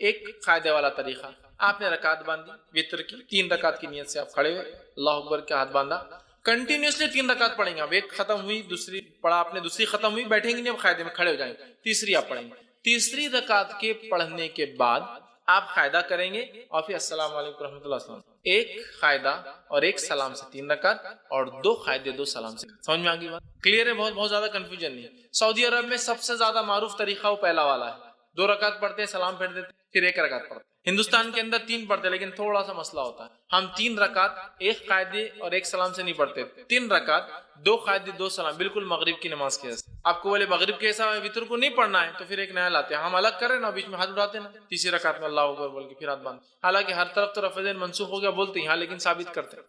1 قاعدے والا طریقہ, آپ نے رکعت باندھی وتر کی, 3 رکعت کی نیت سے آپ کھڑے ہوئے, اللہ اکبر کے ہاتھ باندھا, کنٹینیوسلی 3 رکعت پڑھیں گے. اب 1 ختم ہوئی, دوسری پڑھا آپ نے, دوسری ختم ہوئی, بیٹھیں گے نہیں, اب قاعدے میں کھڑے ہو جائیں گے, تیسری آپ پڑھیں گے. تیسری رکعت کے پڑھنے کے بعد آپ قاعدہ کریں گے اور پھر السلام علیکم رحمۃ اللہ السلام. 1 قاعدہ اور 1 سلام سے 3 رکعت اور 2 قاعدے 2 سلام سے. سمجھ میں آ گئی بات؟ کلیئر ہے؟ بہت زیادہ کنفیوژن نہیں. سعودی عرب میں سب سے زیادہ معروف طریقہ وہ پہلا والا ہے. 2 رکعت پڑھتے ہیں, سلام پھیر دیتے, پھر 1 رکعت پڑھتے. ہندوستان کے اندر 3 پڑھتے, لیکن تھوڑا سا مسئلہ ہوتا ہے. ہم 3 رکعت 1 قاعدے اور 1 سلام سے نہیں پڑھتے, 3 رکعت 2 قاعدے 2 سلام, بالکل مغرب کی نماز کے جیسے. آپ کو بولے مغرب کے ایسا وتر کو نہیں پڑھنا ہے, تو پھر ایک نیا لاتے ہیں, ہم الگ کریں نا, بیچ میں ہاتھ اٹھاتے نا, تیسری رکعت میں اللہ اکبر بول کے پھر ہاتھ باندھ. حالانکہ ہر طرف تو رفع منسوخ ہو گیا بولتے ہیں, ہاں لیکن ثابت کرتے ہیں.